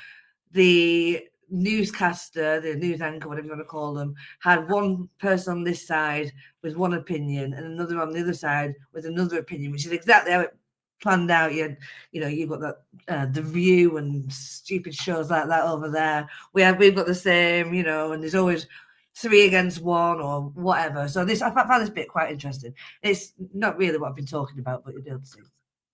the newscaster, the news anchor, whatever you want to call them, had one person on this side with one opinion and another on the other side with another opinion, which is exactly how it planned out. You've got that The View and stupid shows like that over there. We've got the same, and there's always 3 against 1 or whatever. So I found this bit quite interesting. It's not really what I've been talking about, but you'll be able to see.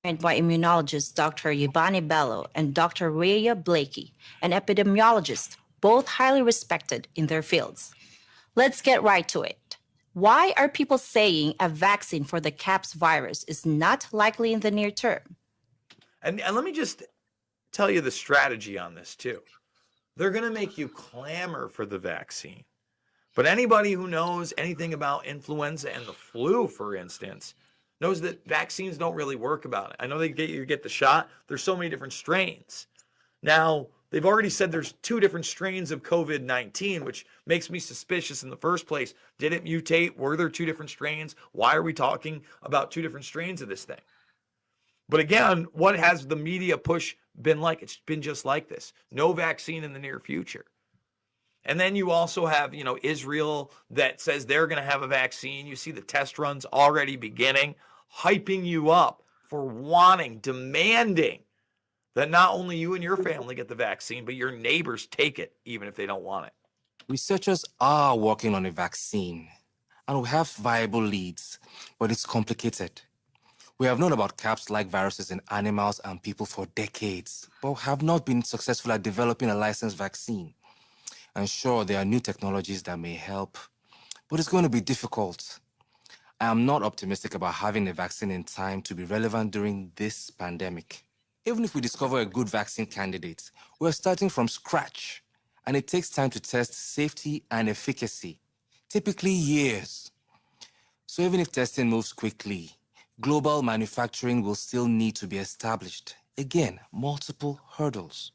By immunologist Dr. Yvonne Bello and Dr. Rhea Blakey, an epidemiologist, both highly respected in their fields. Let's get right to it. Why are people saying a vaccine for the CAPS virus is not likely in the near term? And let me just tell you the strategy on this too. They're going to make you clamor for the vaccine. But anybody who knows anything about influenza and the flu, for instance, knows that vaccines don't really work about it. I know you get the shot. There's so many different strains. Now, they've already said there's 2 different strains of COVID-19, which makes me suspicious in the first place. Did it mutate? Were there 2 different strains? Why are we talking about 2 different strains of this thing? But again, what has the media push been like? It's been just like this. No vaccine in the near future. And then you also have, Israel that says they're going to have a vaccine. You see the test runs already beginning, hyping you up for demanding that not only you and your family get the vaccine, but your neighbors take it, even if they don't want it. Researchers are working on a vaccine, and we have viable leads, but it's complicated. We have known about CAPS-like viruses in animals and people for decades, but have not been successful at developing a licensed vaccine. And sure, there are new technologies that may help, but it's going to be difficult. I am not optimistic about having a vaccine in time to be relevant during this pandemic. Even if we discover a good vaccine candidate, we're starting from scratch, and it takes time to test safety and efficacy, typically years. So even if testing moves quickly, global manufacturing will still need to be established. Again, multiple hurdles.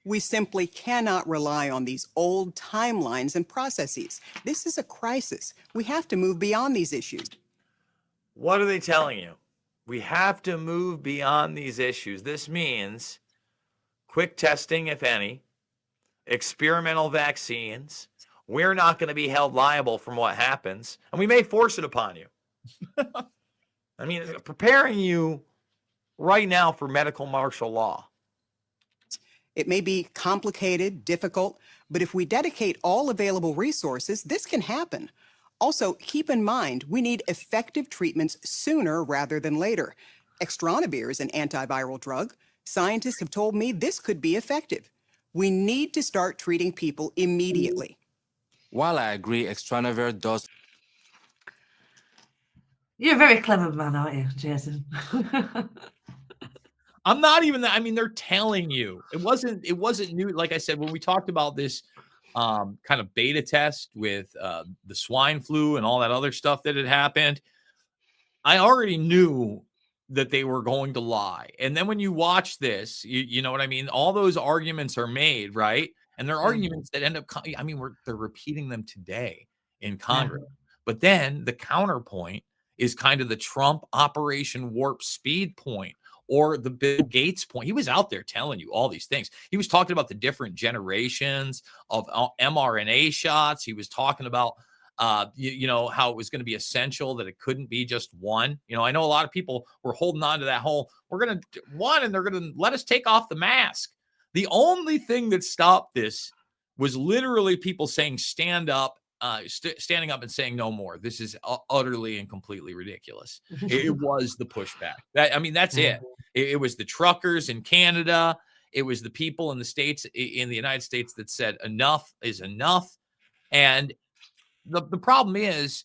We simply cannot rely on these old timelines and processes. This is a crisis. We have to move beyond these issues. What are they telling you? We have to move beyond these issues. This means quick testing, if any, experimental vaccines. We're not going to be held liable from what happens, and we may force it upon you. I mean, preparing you right now for medical martial law. It may be complicated, difficult, but if we dedicate all available resources, this can happen. Also, keep in mind, we need effective treatments sooner rather than later. Extranavir is an antiviral drug. Scientists have told me this could be effective. We need to start treating people immediately. While I agree, Extranavir does... You're a very clever man, aren't you, Jason? I'm not even that. I mean, they're telling you it wasn't new. Like I said, when we talked about this kind of beta test with the swine flu and all that other stuff that had happened, I already knew that they were going to lie. And then when you watch this, you know what I mean? All those arguments are made, right? And they're arguments that end up, they're repeating them today in Congress. Yeah. But then the counterpoint is kind of the Trump Operation Warp Speed point, or the Bill Gates point. He was out there telling you all these things. He was talking about the different generations of mRNA shots. He was talking about, how it was going to be essential that it couldn't be just one. I know a lot of people were holding on to that whole, we're going to one, and they're going to let us take off the mask. The only thing that stopped this was literally people saying, stand up, standing up and saying no more. This is utterly and completely ridiculous. It was the pushback. That's it. It was the truckers in Canada. It was the people in the United States that said enough is enough. And the problem is,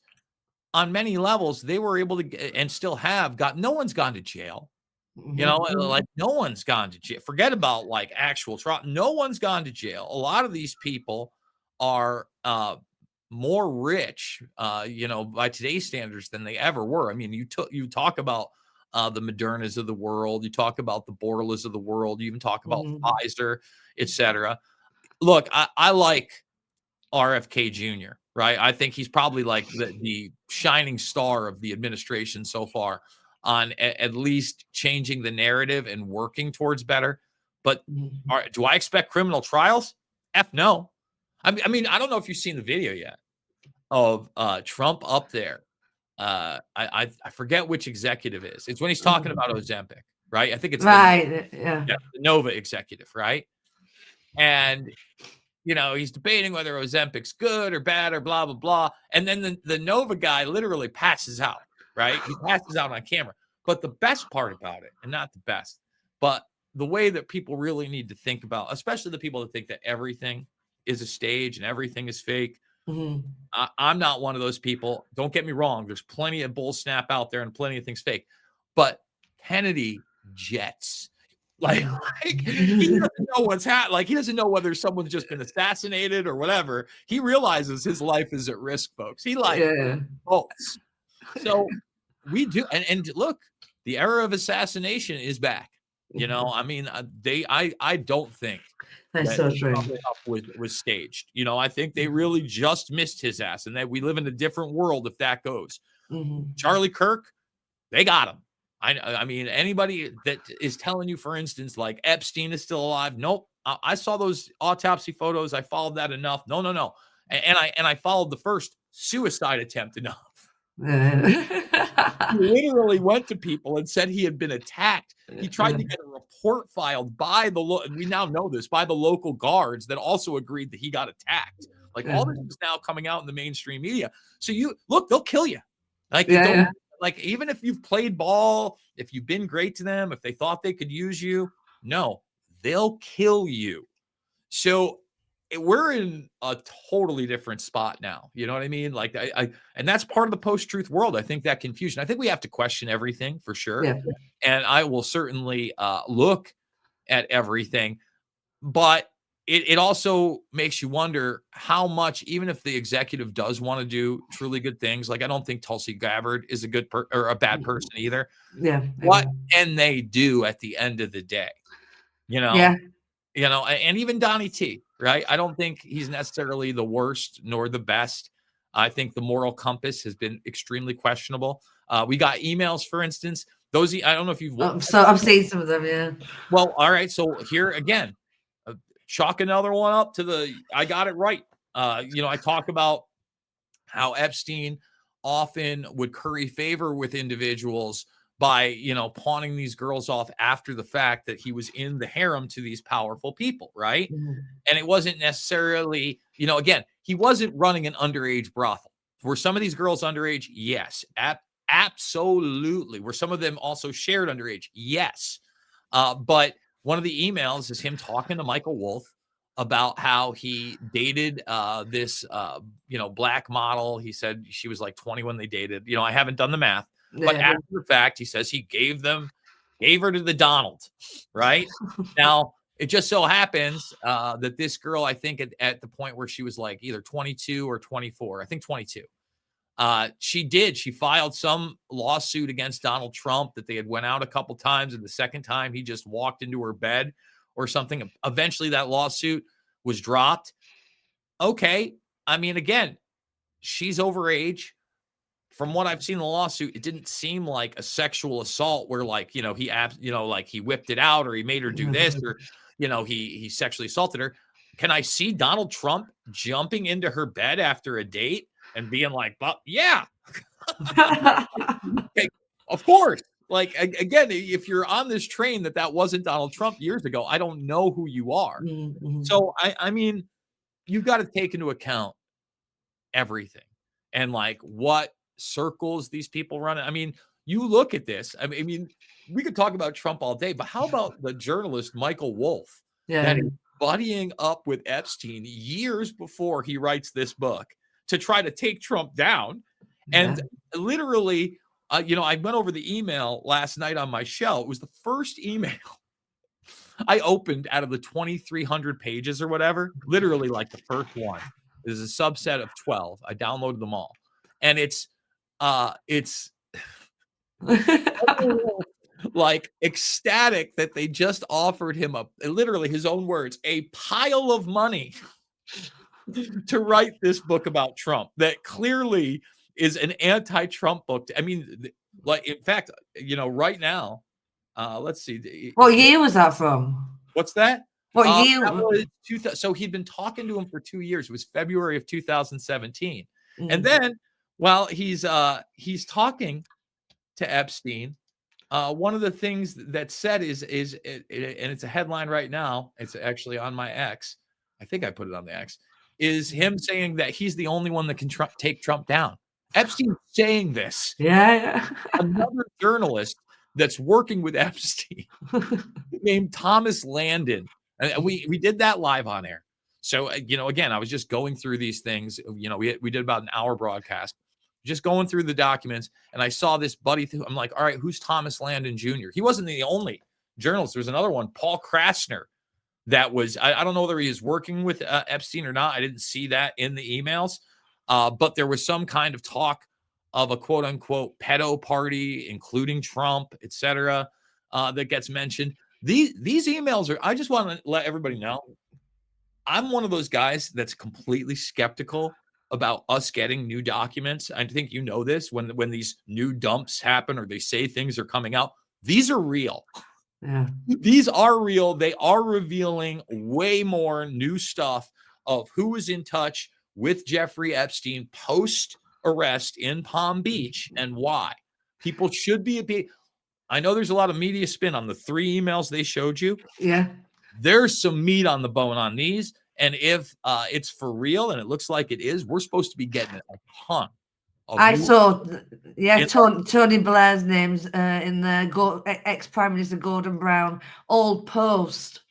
on many levels, they were able to and still have no one's gone to jail. Like no one's gone to jail. Forget about like actual trial. No one's gone to jail. A lot of these people are more rich, by today's standards than they ever were. I mean, you talk about the Modernas of the world, you talk about the Borlas of the world, you even talk about Pfizer, etc. Look, I like RFK Jr., right? I think he's probably like the shining star of the administration so far on at least changing the narrative and working towards better. But do I expect criminal trials? F no. I mean, I don't know if you've seen the video yet of Trump up there. I forget which executive it is. It's when he's talking about Ozempic, right? I think it's right. the Nova executive, right? And he's debating whether Ozempic's good or bad or blah, blah, blah. And then the Nova guy literally passes out, right? He passes out on camera. But the best part about it, and not the best, but the way that people really need to think about, especially the people that think that everything is a stage and everything is fake. I'm not one of those people. Don't get me wrong. There's plenty of bull snap out there and plenty of things fake. But Kennedy jets. Like he doesn't know what's happening. Like he doesn't know whether someone's just been assassinated or whatever. He realizes his life is at risk, folks. He bolts. So we do, and look, the era of assassination is back. I mean, I don't think that's so true. Was staged. I think they really just missed his ass, and that we live in a different world if that goes. Charlie Kirk, they got him. I mean, anybody that is telling you, for instance, like Epstein is still alive. Nope. I saw those autopsy photos. I followed that enough. No. And I followed the first suicide attempt enough. He literally went to people and said he had been attacked. He tried to get a report filed by we now know this, by the local guards that also agreed that he got attacked. Like all this is now coming out in the mainstream media. So they'll kill you. Like even if you've played ball, if you've been great to them, if they thought they could use you, no, they'll kill you. So we're in a totally different spot now. You know what I mean? Like and that's part of the post-truth world. I think that confusion. I think we have to question everything for sure. Yeah. And I will certainly look at everything, but it also makes you wonder how much, even if the executive does want to do truly good things, like I don't think Tulsi Gabbard is a good or a bad person either. Yeah. What can they do at the end of the day? Yeah. And even Donnie T, right? I don't think he's necessarily the worst nor the best. I think the moral compass has been extremely questionable. We got emails, for instance. Those I don't know if you've. So I've seen some of them. Yeah. Well, all right. So here again. Chalk another one up to I got it right. I talk about how Epstein often would curry favor with individuals by, pawning these girls off after the fact that he was in the harem to these powerful people, right? And it wasn't necessarily, again, he wasn't running an underage brothel. Were some of these girls underage? Yes, absolutely. Were some of them also shared underage? Yes. But one of the emails is him talking to Michael Wolff about how he dated this, black model. He said she was like 20 when they dated. I haven't done the math, but after the fact, he says he gave her to the Donald, right? Now, it just so happens that this girl, I think at the point where she was like either 22 or 24, I think 22. She filed some lawsuit against Donald Trump that they had went out a couple times, and the second time he just walked into her bed or something. Eventually that lawsuit was dropped. Okay. I mean, again, she's overage. From what I've seen in the lawsuit, it didn't seem like a sexual assault where he whipped it out or he made her do this or, he sexually assaulted her. Can I see Donald Trump jumping into her bed after a date and being like, well, yeah, okay, of course. Like, again, if you're on this train that wasn't Donald Trump years ago, I don't know who you are. So, I mean, you've got to take into account everything and like what circles these people run. I mean, you look at this. I mean, we could talk about Trump all day, but how about the journalist Michael Wolff that is buddying up with Epstein years before he writes this book to try to take Trump down? And literally, I went over the email last night on my show. It was the first email I opened out of the 2,300 pages or whatever, literally like the first one. There's a subset of 12. I downloaded them all. And it's like ecstatic that they just offered him literally his own words, a pile of money to write this book about Trump that clearly is an anti-Trump book. I mean, like, in fact, right now, let's see. What year was that from? What's that? What year? That was so he'd been talking to him for 2 years. It was February of 2017. And then while he's talking to Epstein, one of the things that's said is and it's a headline right now. It's actually on my X. I think I put it on the X. Is him saying that he's the only one that can take Trump down. Epstein saying this. Yeah. Another journalist that's working with Epstein named Thomas Landon. And we did that live on air. So, again, I was just going through these things. We did about an hour broadcast, just going through the documents. And I saw this buddy. I'm like, all right, who's Thomas Landon Jr.? He wasn't the only journalist. There was another one, Paul Krasner. That was, I don't know whether he is working with Epstein or not. I didn't see that in the emails. But there was some kind of talk of a quote unquote pedo party, including Trump, etc., that gets mentioned. These emails are, I just want to let everybody know, I'm one of those guys that's completely skeptical about us getting new documents. I think you know this, when these new dumps happen or they say things are coming out, these are real. Yeah. These are real. They are revealing way more new stuff of who was in touch with Jeffrey Epstein post arrest in Palm Beach and why. People should be. I know there's a lot of media spin on the 3 emails they showed you. Yeah. There's some meat on the bone on these. And if it's for real and it looks like it is, we're supposed to be getting a ton. I saw, Tony Blair's names in the ex-Prime Minister Gordon Brown old post.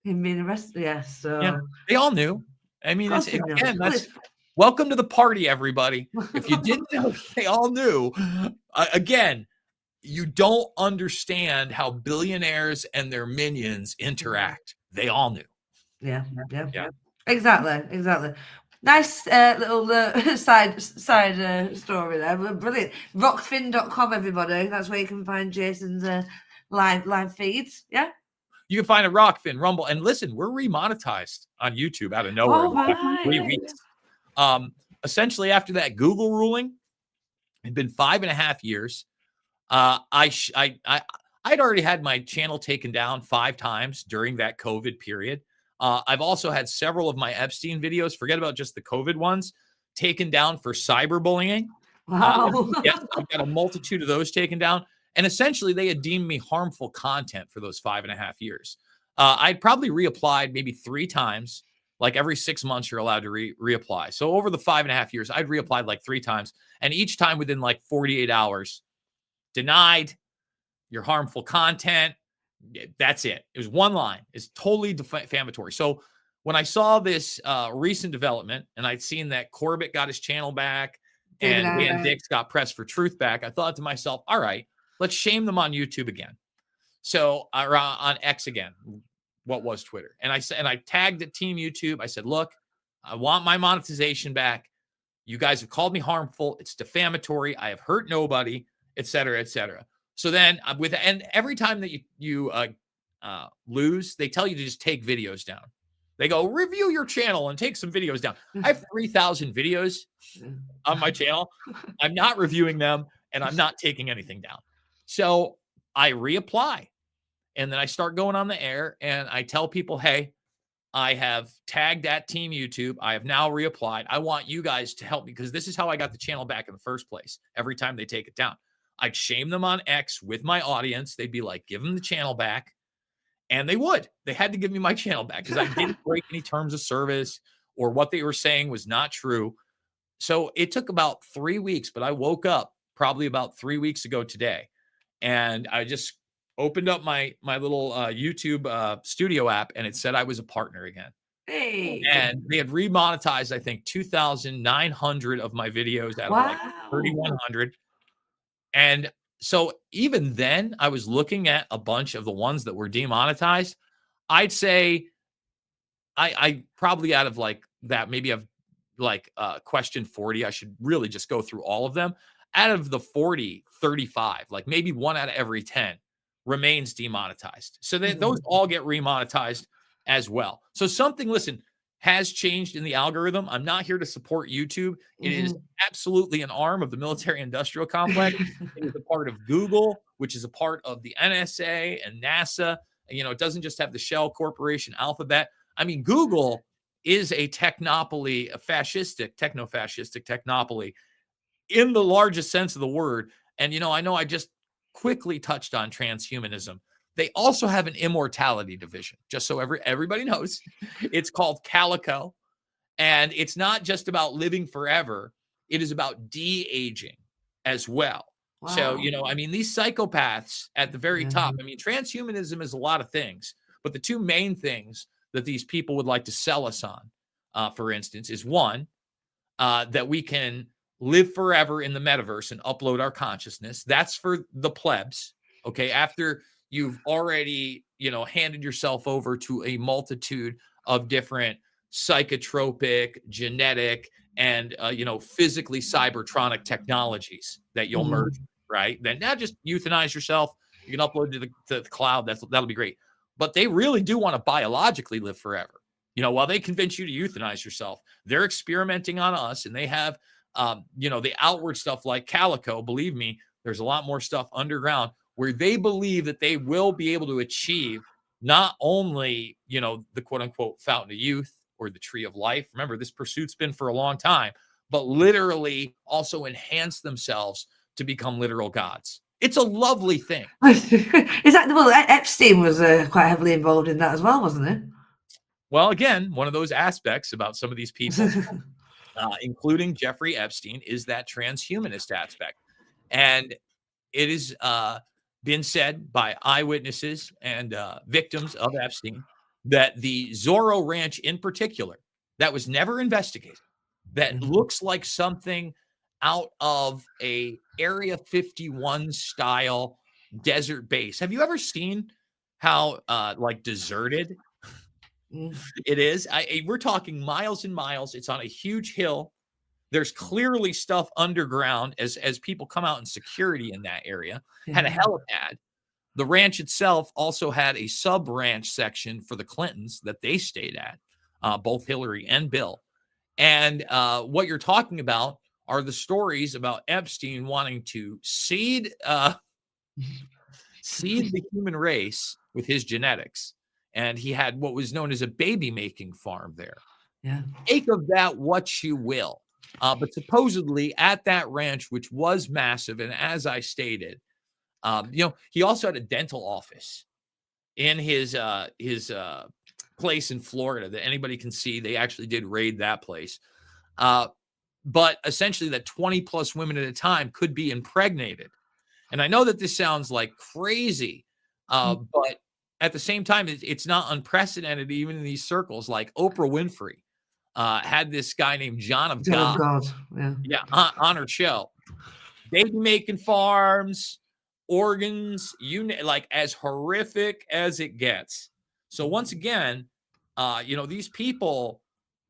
Him being arrested, yes. So yeah, they all knew. I mean, welcome to the party, everybody. If you didn't know, they all knew. Again, you don't understand how billionaires and their minions interact. They all knew. Yeah. Exactly. Nice little side story there. Brilliant. Rockfin.com, everybody. That's where you can find Jason's live feeds. Yeah. You can find a Rockfin, Rumble, and listen, we're remonetized on YouTube out of nowhere. Oh, right. 3 weeks. Essentially, after that Google ruling, it'd been 5.5 years. I'd already had my channel taken down 5 times during that COVID period. I've also had several of my Epstein videos, forget about just the COVID ones, taken down for cyberbullying. Wow. I've got a multitude of those taken down. And essentially, they had deemed me harmful content for those 5.5 years. I'd probably reapplied maybe 3 times. Like every 6 months, you're allowed to reapply. So over the 5.5 years, I'd reapplied like 3 times. And each time within like 48 hours, denied, your harmful content. That's it. It was one line. It's totally defamatory. So when I saw this recent development and I'd seen that Corbett got his channel back and Dan Dix got pressed for truth back, I thought to myself, all right, let's shame them on YouTube again. So on X again, what was Twitter. And I tagged at Team YouTube. I said, look, I want my monetization back. You guys have called me harmful. It's defamatory. I have hurt nobody, et cetera, et cetera. So then and every time that you lose, they tell you to just take videos down. They go, review your channel and take some videos down. I have 3,000 videos on my channel. I'm not reviewing them and I'm not taking anything down. So I reapply and then I start going on the air and I tell people, hey, I have tagged at Team YouTube. I have now reapplied. I want you guys to help me because this is how I got the channel back in the first place. Every time they take it down, I'd shame them on X with my audience. They'd be like, give them the channel back. And they would. They had to give me my channel back because I didn't break any terms of service or what they were saying was not true. So it took about 3 weeks, but I woke up probably about 3 weeks ago today. And I just opened up my little YouTube studio app and it said I was a partner again. Hey. And they had remonetized, I think, 2,900 of my videos out of like 3,100. And so even then, I was looking at a bunch of the ones that were demonetized. I'd say I probably out of like that maybe I've like question 40. I should really just go through all of them. Out of the 40, 35, like maybe 1 out of every 10 remains demonetized. So those all get remonetized as well. So something, listen, has changed in the algorithm. I'm not here to support YouTube. It is absolutely an arm of the military industrial complex. It is a part of Google, which is a part of the NSA and NASA. And, you know, it doesn't just have the Shell Corporation, Alphabet. I mean, Google is a technopoly, a fascistic, techno-fascistic technopoly in the largest sense of the word. And, you know I just quickly touched on transhumanism. They also have an immortality division, just so everybody knows. It's called Calico. And it's not just about living forever. It is about de-aging as well. Wow. So, you know, I mean, these psychopaths at the very top, I mean, transhumanism is a lot of things, but the two main things that these people would like to sell us on, for instance, is one, that we can live forever in the metaverse and upload our consciousness. That's for the plebs. Okay. After you've already, you know, handed yourself over to a multitude of different psychotropic, genetic, and, you know, physically cybertronic technologies that you'll merge, right? Then now just euthanize yourself. You can upload to the cloud. That'll be great. But they really do want to biologically live forever. You know, while they convince you to euthanize yourself, they're experimenting on us, and they have, you know, the outward stuff like Calico. Believe me, there's a lot more stuff underground where they believe that they will be able to achieve not only, you know, the quote unquote fountain of youth or the tree of life. Remember, this pursuit's been for a long time, but literally also enhance themselves to become literal gods. It's a lovely thing. Is that well? Epstein was quite heavily involved in that as well, wasn't it? Well, again, one of those aspects about some of these people, including Jeffrey Epstein, is that transhumanist aspect. And it is been said by eyewitnesses and victims of Epstein that the Zorro Ranch in particular, that was never investigated, that looks like something out of a Area 51 style desert base. Have you ever seen how like deserted it is? We're talking miles and miles. It's on a huge hill. There's clearly stuff underground as people come out in security in that area. Had a helipad. The ranch itself also had a sub-ranch section for the Clintons that they stayed at, both Hillary and Bill. And what you're talking about are the stories about Epstein wanting to seed the human race with his genetics. And he had what was known as a baby-making farm there. Yeah. Take of that what you will. But supposedly at that ranch, which was massive, and as I stated, you know, he also had a dental office in his place in Florida that anybody can see. They actually did raid that place. But essentially that 20 plus women at a time could be impregnated. And I know that this sounds like crazy, but at the same time, it's not unprecedented even in these circles. Like Oprah Winfrey had this guy named John of God. Yeah, on her show. Baby making farms, organs, like as horrific as it gets. So once again, you know, these people,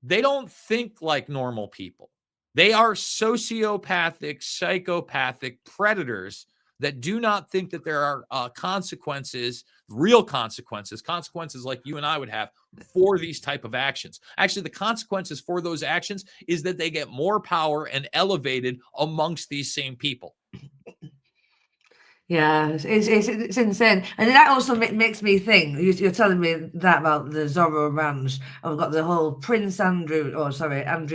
they don't think like normal people. They are sociopathic, psychopathic predators that do not think that there are consequences, real consequences like you and I would have for these type of actions. Actually, the consequences for those actions is that they get more power and elevated amongst these same people. Yeah, it's insane, and that also makes me think. You're telling me that about the Zorro Ranch. I've got the whole Andrew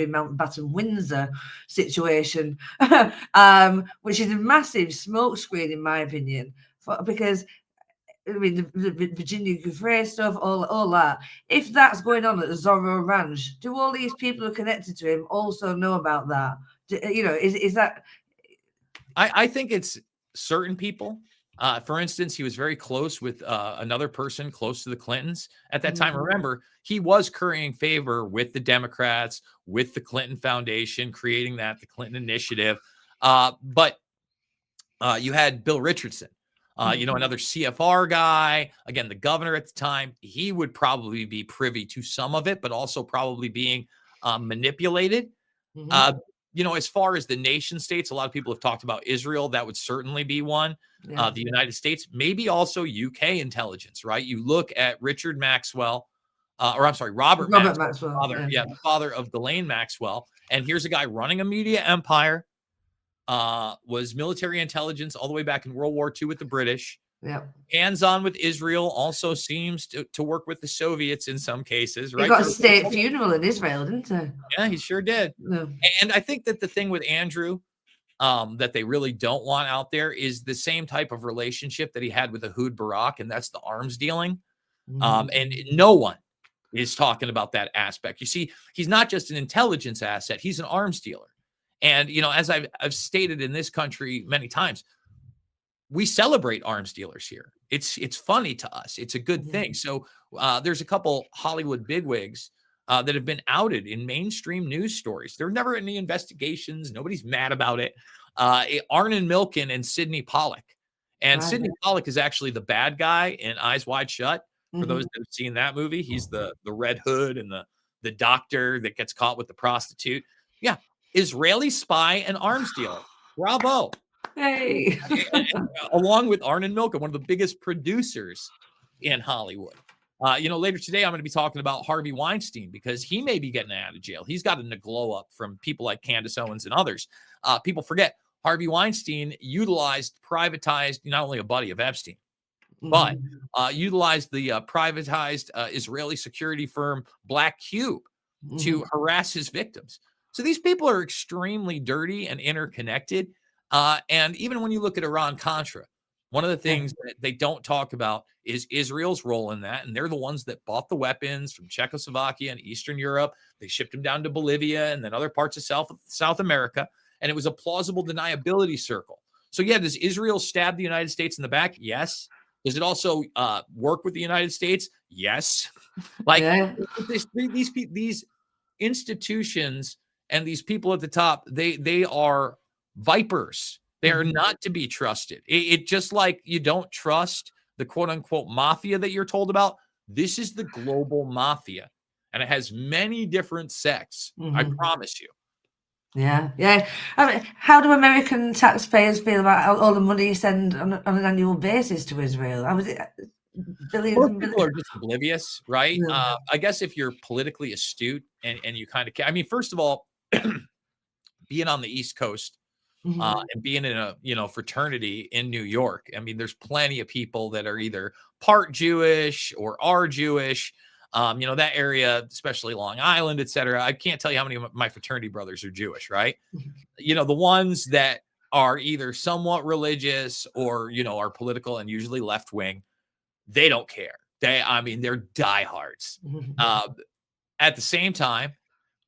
Mountbatten Windsor situation, which is a massive smokescreen in my opinion, because I mean the Virginia Giuffre stuff, all that. If that's going on at the Zorro Ranch, do all these people who are connected to him also know about that? You know, is that? I think it's certain people. For instance, he was very close with another person close to the Clintons at that time. Remember, he was currying favor with the Democrats, with the Clinton Foundation, creating the Clinton Initiative. But you had Bill Richardson, you know, another CFR guy, again, the governor at the time. He would probably be privy to some of it, but also probably being manipulated. Mhm. As far as the nation states, a lot of people have talked about Israel. That would certainly be one. Yeah. The United States, maybe also UK intelligence, right? You look at Richard Maxwell, Robert Robert Maxwell, Maxwell. the father of Ghislaine Maxwell. And here's a guy running a media empire, was military intelligence all the way back in World War II with the British. Yeah. Hands-on with Israel, also seems to work with the Soviets in some cases, He right? got a state funeral in Israel, didn't he? Yeah, he sure did. Yeah. And I think that the thing with Andrew, that they really don't want out there is the same type of relationship that he had with Ehud Barak, and that's the arms dealing. And no one is talking about that aspect. You see, he's not just an intelligence asset, he's an arms dealer. And, as I've stated in this country many times, we celebrate arms dealers here. It's funny to us. It's a good thing. So there's a couple Hollywood bigwigs that have been outed in mainstream news stories. There were never any investigations. Nobody's mad about it. Arnon Milken and Sidney Pollack. And Right. Sidney Pollack is actually the bad guy in Eyes Wide Shut. For those Mhm. that have seen that movie, he's the Red Hood and the doctor that gets caught with the prostitute. Yeah, Israeli spy and arms dealer. Bravo. Hey. Along with Arnon Milken, one of the biggest producers in Hollywood. Later today, I'm going to be talking about Harvey Weinstein because he may be getting out of jail. He's gotten a glow up from people like Candace Owens and others. People forget Harvey Weinstein privatized not only a buddy of Epstein, but utilized the privatized Israeli security firm Black Cube to harass his victims. So these people are extremely dirty and interconnected. And even when you look at Iran-Contra, one of the things that they don't talk about is Israel's role in that. And they're the ones that bought the weapons from Czechoslovakia and Eastern Europe. They shipped them down to Bolivia and then other parts of South America. And it was a plausible deniability circle. So yeah, does Israel stab the United States in the back? Yes. Does it also work with the United States? Yes. These institutions and these people at the top, they are vipers. They are not to be trusted. It just like you don't trust the quote unquote mafia that you're told about. This is the global mafia, and it has many different sects. I promise you. Yeah, yeah. I mean, how do American taxpayers feel about all the money you send on an annual basis to Israel? Billions Most and people are billions. just oblivious, right? Yeah. I guess if you're politically astute and you kind of care. I mean, first of all, being on the East Coast and being in a fraternity in New York, I mean, there's plenty of people that are either part Jewish or are Jewish. That area, especially Long Island, et cetera. I can't tell you how many of my fraternity brothers are Jewish, right? The ones that are either somewhat religious or, are political and usually left wing, they don't care. They're diehards. At the same time,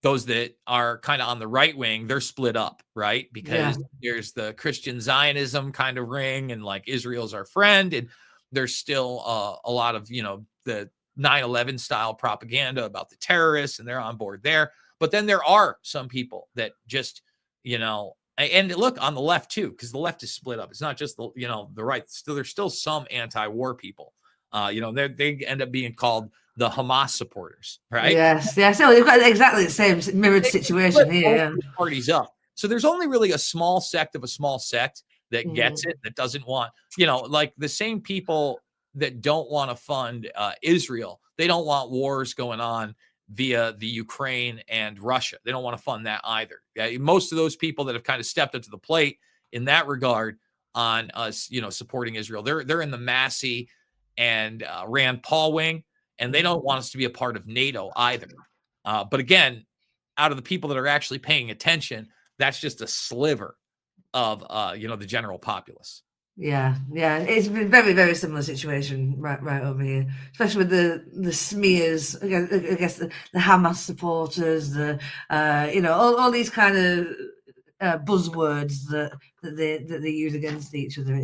those that are kind of on the right wing, they're split up, right? Because there's the Christian Zionism kind of ring and like Israel's our friend. And there's still a lot of, the 9/11 style propaganda about the terrorists, and they're on board there. But then there are some people that just, and look on the left too, because the left is split up. It's not just the right. There's still some anti-war people. They end up being called the Hamas supporters, right? Yes. So you've got exactly the same mirrored situation here. Parties up. So there's only really a small sect of a small sect that gets it, that doesn't want, like the same people that don't want to fund Israel. They don't want wars going on via the Ukraine and Russia. They don't want to fund that either. Most of those people that have kind of stepped up to the plate in that regard on us, supporting Israel, they're in the Massey and Rand Paul wing, and they don't want us to be a part of NATO either. But again, out of the people that are actually paying attention, that's just a sliver of the general populace. Yeah. It's been very, very similar situation right over here, especially with the smears against the Hamas supporters, all these kind of buzzwords that they use against each other.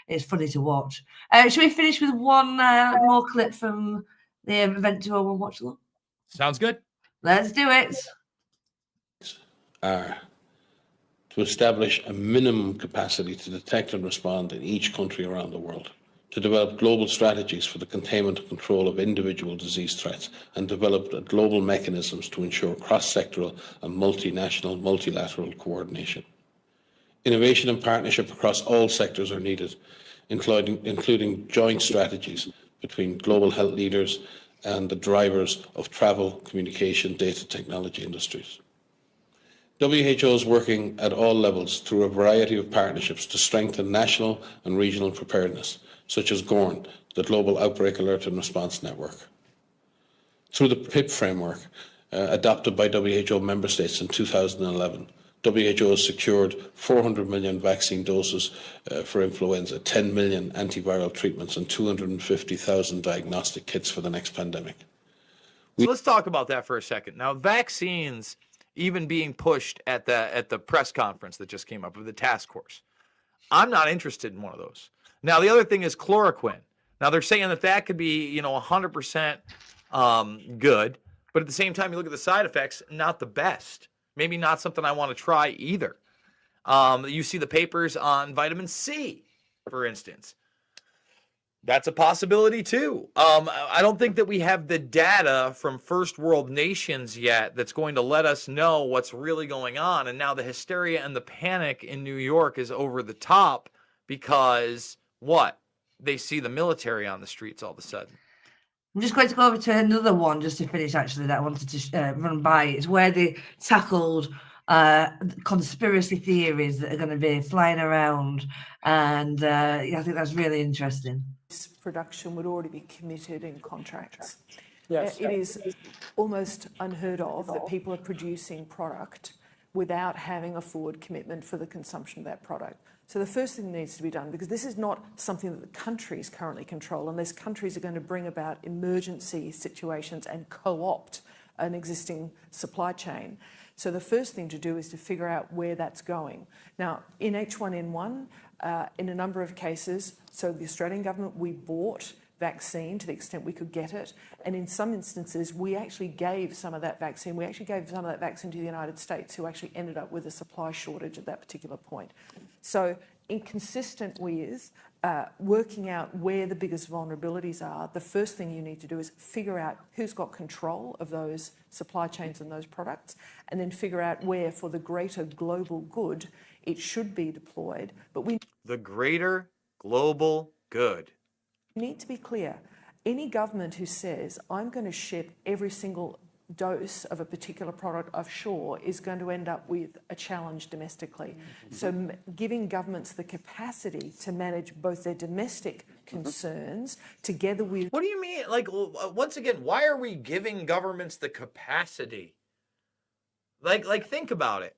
It's funny to watch. Should we finish with one more clip from the event 201 Watchalong? Sounds good. Let's do it. To establish a minimum capacity to detect and respond in each country around the world to develop global strategies for the containment and control of individual disease threats and develop global mechanisms to ensure cross-sectoral and multinational, multilateral coordination. Innovation and partnership across all sectors are needed, including joint strategies between global health leaders and the drivers of travel, communication, data technology industries. WHO is working at all levels through a variety of partnerships to strengthen national and regional preparedness, such as GORN, the Global Outbreak Alert and Response Network. Through the PIP framework, adopted by WHO member states in 2011, WHO has secured 400 million vaccine doses for influenza, 10 million antiviral treatments, and 250,000 diagnostic kits for the next pandemic. So let's talk about that for a second. Now, vaccines even being pushed at the press conference that just came up with the task force. I'm not interested in one of those. Now, the other thing is chloroquine. Now, they're saying that could be, 100% good, but at the same time, you look at the side effects, not the best. Maybe not something I want to try either. You see the papers on vitamin C, for instance. That's a possibility too. I don't think that we have the data from first world nations yet that's going to let us know what's really going on. And now the hysteria and the panic in New York is over the top because what? They see the military on the streets all of a sudden. I'm just going to go over to another one just to finish, actually, that I wanted to run by. It's where they tackled conspiracy theories that are going to be flying around. And I think that's really interesting. This production would already be committed in contracts. Yes. It is almost unheard of that people are producing product without having a forward commitment for the consumption of that product. So the first thing that needs to be done, because this is not something that the countries currently control, unless countries are going to bring about emergency situations and co-opt an existing supply chain. So the first thing to do is to figure out where that's going. Now, in H1N1, in a number of cases, so the Australian government, we bought vaccine to the extent we could get it. And in some instances, we actually gave some of that vaccine. We actually gave some of that vaccine to the United States, who actually ended up with a supply shortage at that particular point. So inconsistent with working out where the biggest vulnerabilities are, the first thing you need to do is figure out who's got control of those supply chains and those products, and then figure out where, for the greater global good, it should be deployed. But the greater global good. Need to be clear. Any government who says, I'm going to ship every single dose of a particular product offshore is going to end up with a challenge domestically. So giving governments the capacity to manage both their domestic concerns together with... What do you mean? Like, once again, why are we giving governments the capacity? Like think about it.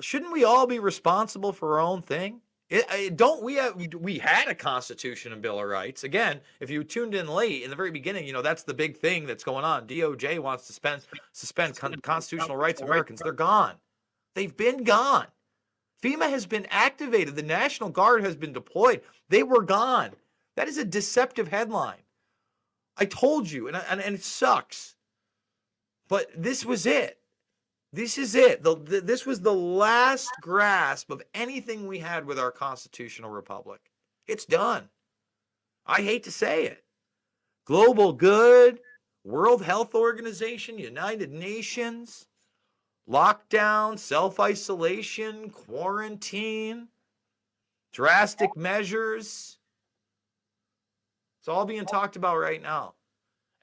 Shouldn't we all be responsible for our own thing? We had a Constitution and Bill of Rights. Again, if you tuned in late in the very beginning, that's the big thing that's going on. DOJ wants to suspend constitutional rights of Americans. They're gone. They've been gone. FEMA has been activated. The National Guard has been deployed. They were gone. That is a deceptive headline. I told you, and it sucks. But this was it. This is it. This was the last grasp of anything we had with our constitutional republic. It's done. I hate to say it. Global good, World Health Organization, United Nations, lockdown, self-isolation, quarantine, drastic measures. It's all being talked about right now.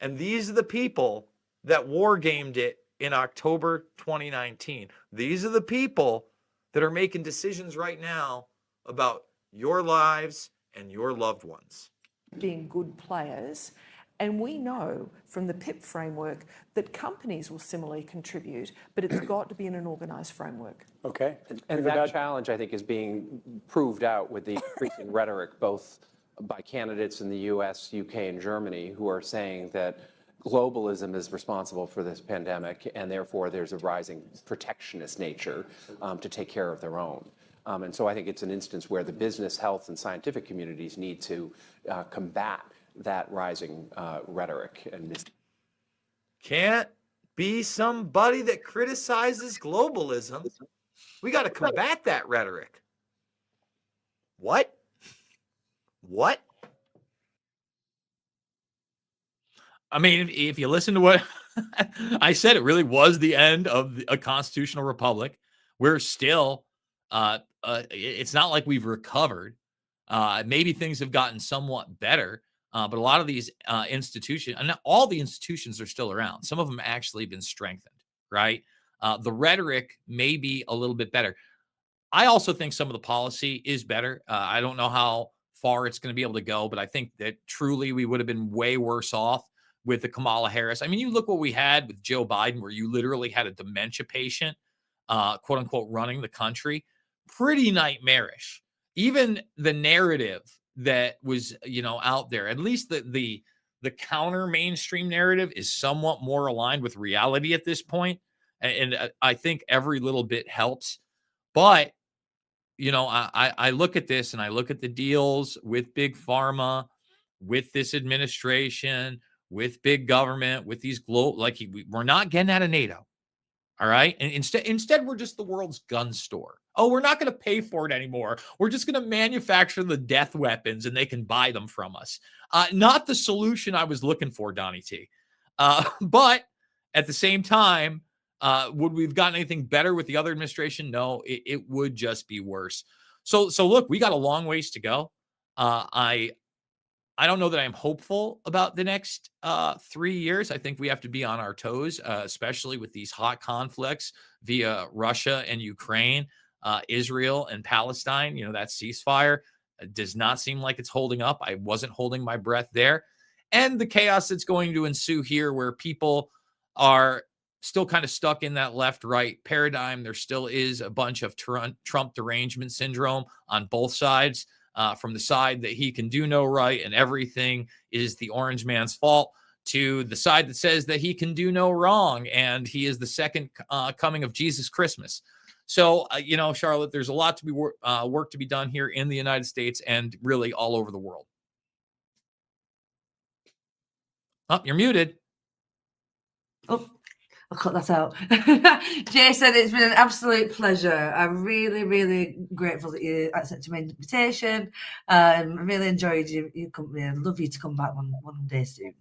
And these are the people that war-gamed it in October 2019. These are the people that are making decisions right now about your lives and your loved ones. Being good players. And we know from the PIP framework that companies will similarly contribute, but it's got to be in an organised framework. Okay. And that challenge, I think, is being proved out with the increasing rhetoric, both by candidates in the US, UK, and Germany, who are saying that globalism is responsible for this pandemic, and therefore there's a rising protectionist nature to take care of their own. And so I think it's an instance where the business, health, and scientific communities need to combat that rising rhetoric. And can't be somebody that criticizes globalism. We got to combat that rhetoric. What? I mean, if you listen to what I said, it really was the end of a constitutional republic. We're still, it's not like we've recovered. Maybe things have gotten somewhat better, but a lot of these institutions, and not all the institutions are still around. Some of them actually been strengthened, right? The rhetoric may be a little bit better. I also think some of the policy is better. I don't know how far it's going to be able to go, but I think that truly we would have been way worse off with the Kamala Harris. I mean, you look what we had with Joe Biden, where you literally had a dementia patient, quote unquote, running the country. Pretty nightmarish. Even the narrative that was, out there, at least the counter mainstream narrative is somewhat more aligned with reality at this point. And I think every little bit helps. But I look at this and I look at the deals with big pharma, with this administration, with big government, with these we're not getting out of NATO. All right. And instead, we're just the world's gun store. Oh, we're not going to pay for it anymore. We're just going to manufacture the death weapons and they can buy them from us. Not the solution I was looking for, Donnie T. But at the same time, would we have gotten anything better with the other administration? No, it would just be worse. So look, we got a long ways to go. I don't know that I'm hopeful about the next 3 years. I think we have to be on our toes, especially with these hot conflicts via Russia and Ukraine, Israel and Palestine. That ceasefire does not seem like it's holding up. I wasn't holding my breath there. And the chaos that's going to ensue here, where people are still kind of stuck in that left-right paradigm. There still is a bunch of Trump derangement syndrome on both sides. From the side that he can do no right and everything is the orange man's fault, to the side that says that he can do no wrong and he is the second coming of Jesus Christmas. So, Charlotte, there's a lot to be work to be done here in the United States and really all over the world. Oh, you're muted. Oh, I'll cut that out. Jason, it's been an absolute pleasure. I'm really, really grateful that you accepted my invitation. I really enjoyed your company. I'd love you to come back one day soon.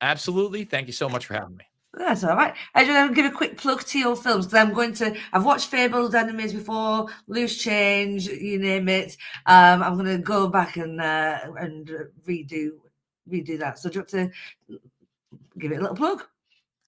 Absolutely. Thank you so much for having me. That's all right. I just want to give a quick plug to your films because I've watched Fabled Enemies before, Loose Change, you name it. I'm going to go back and redo that. So do you want to give it a little plug?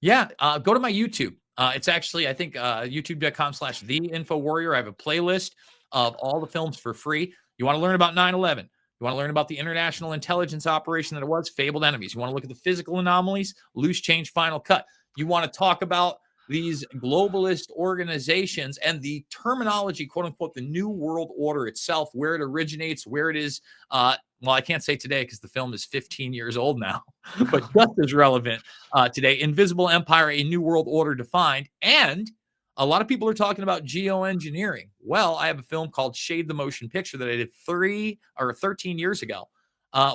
Yeah, go to my YouTube. It's actually, I think, youtube.com/theinfowarrior. I have a playlist of all the films for free. You want to learn about 9/11. You want to learn about the international intelligence operation that it was, Fabled Enemies. You want to look at the physical anomalies, Loose Change, Final Cut. You want to talk about these globalist organizations and the terminology, quote unquote, the New World Order itself, where it originates, where it is. Well, I can't say today because the film is 15 years old now, but just as relevant today. Invisible Empire, A New World Order Defined. And a lot of people are talking about geoengineering. Well, I have a film called Shade the Motion Picture that I did 13 years ago,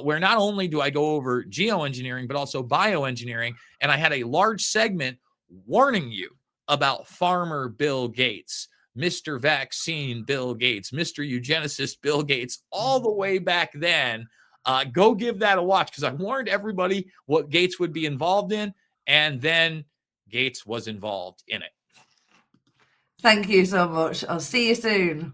where not only do I go over geoengineering, but also bioengineering. And I had a large segment warning you about Farmer Bill Gates, Mr. Vaccine Bill Gates, Mr. Eugenicist Bill Gates, all the way back then. Go give that a watch because I warned everybody what Gates would be involved in, and then Gates was involved in it. Thank you so much. I'll see you soon.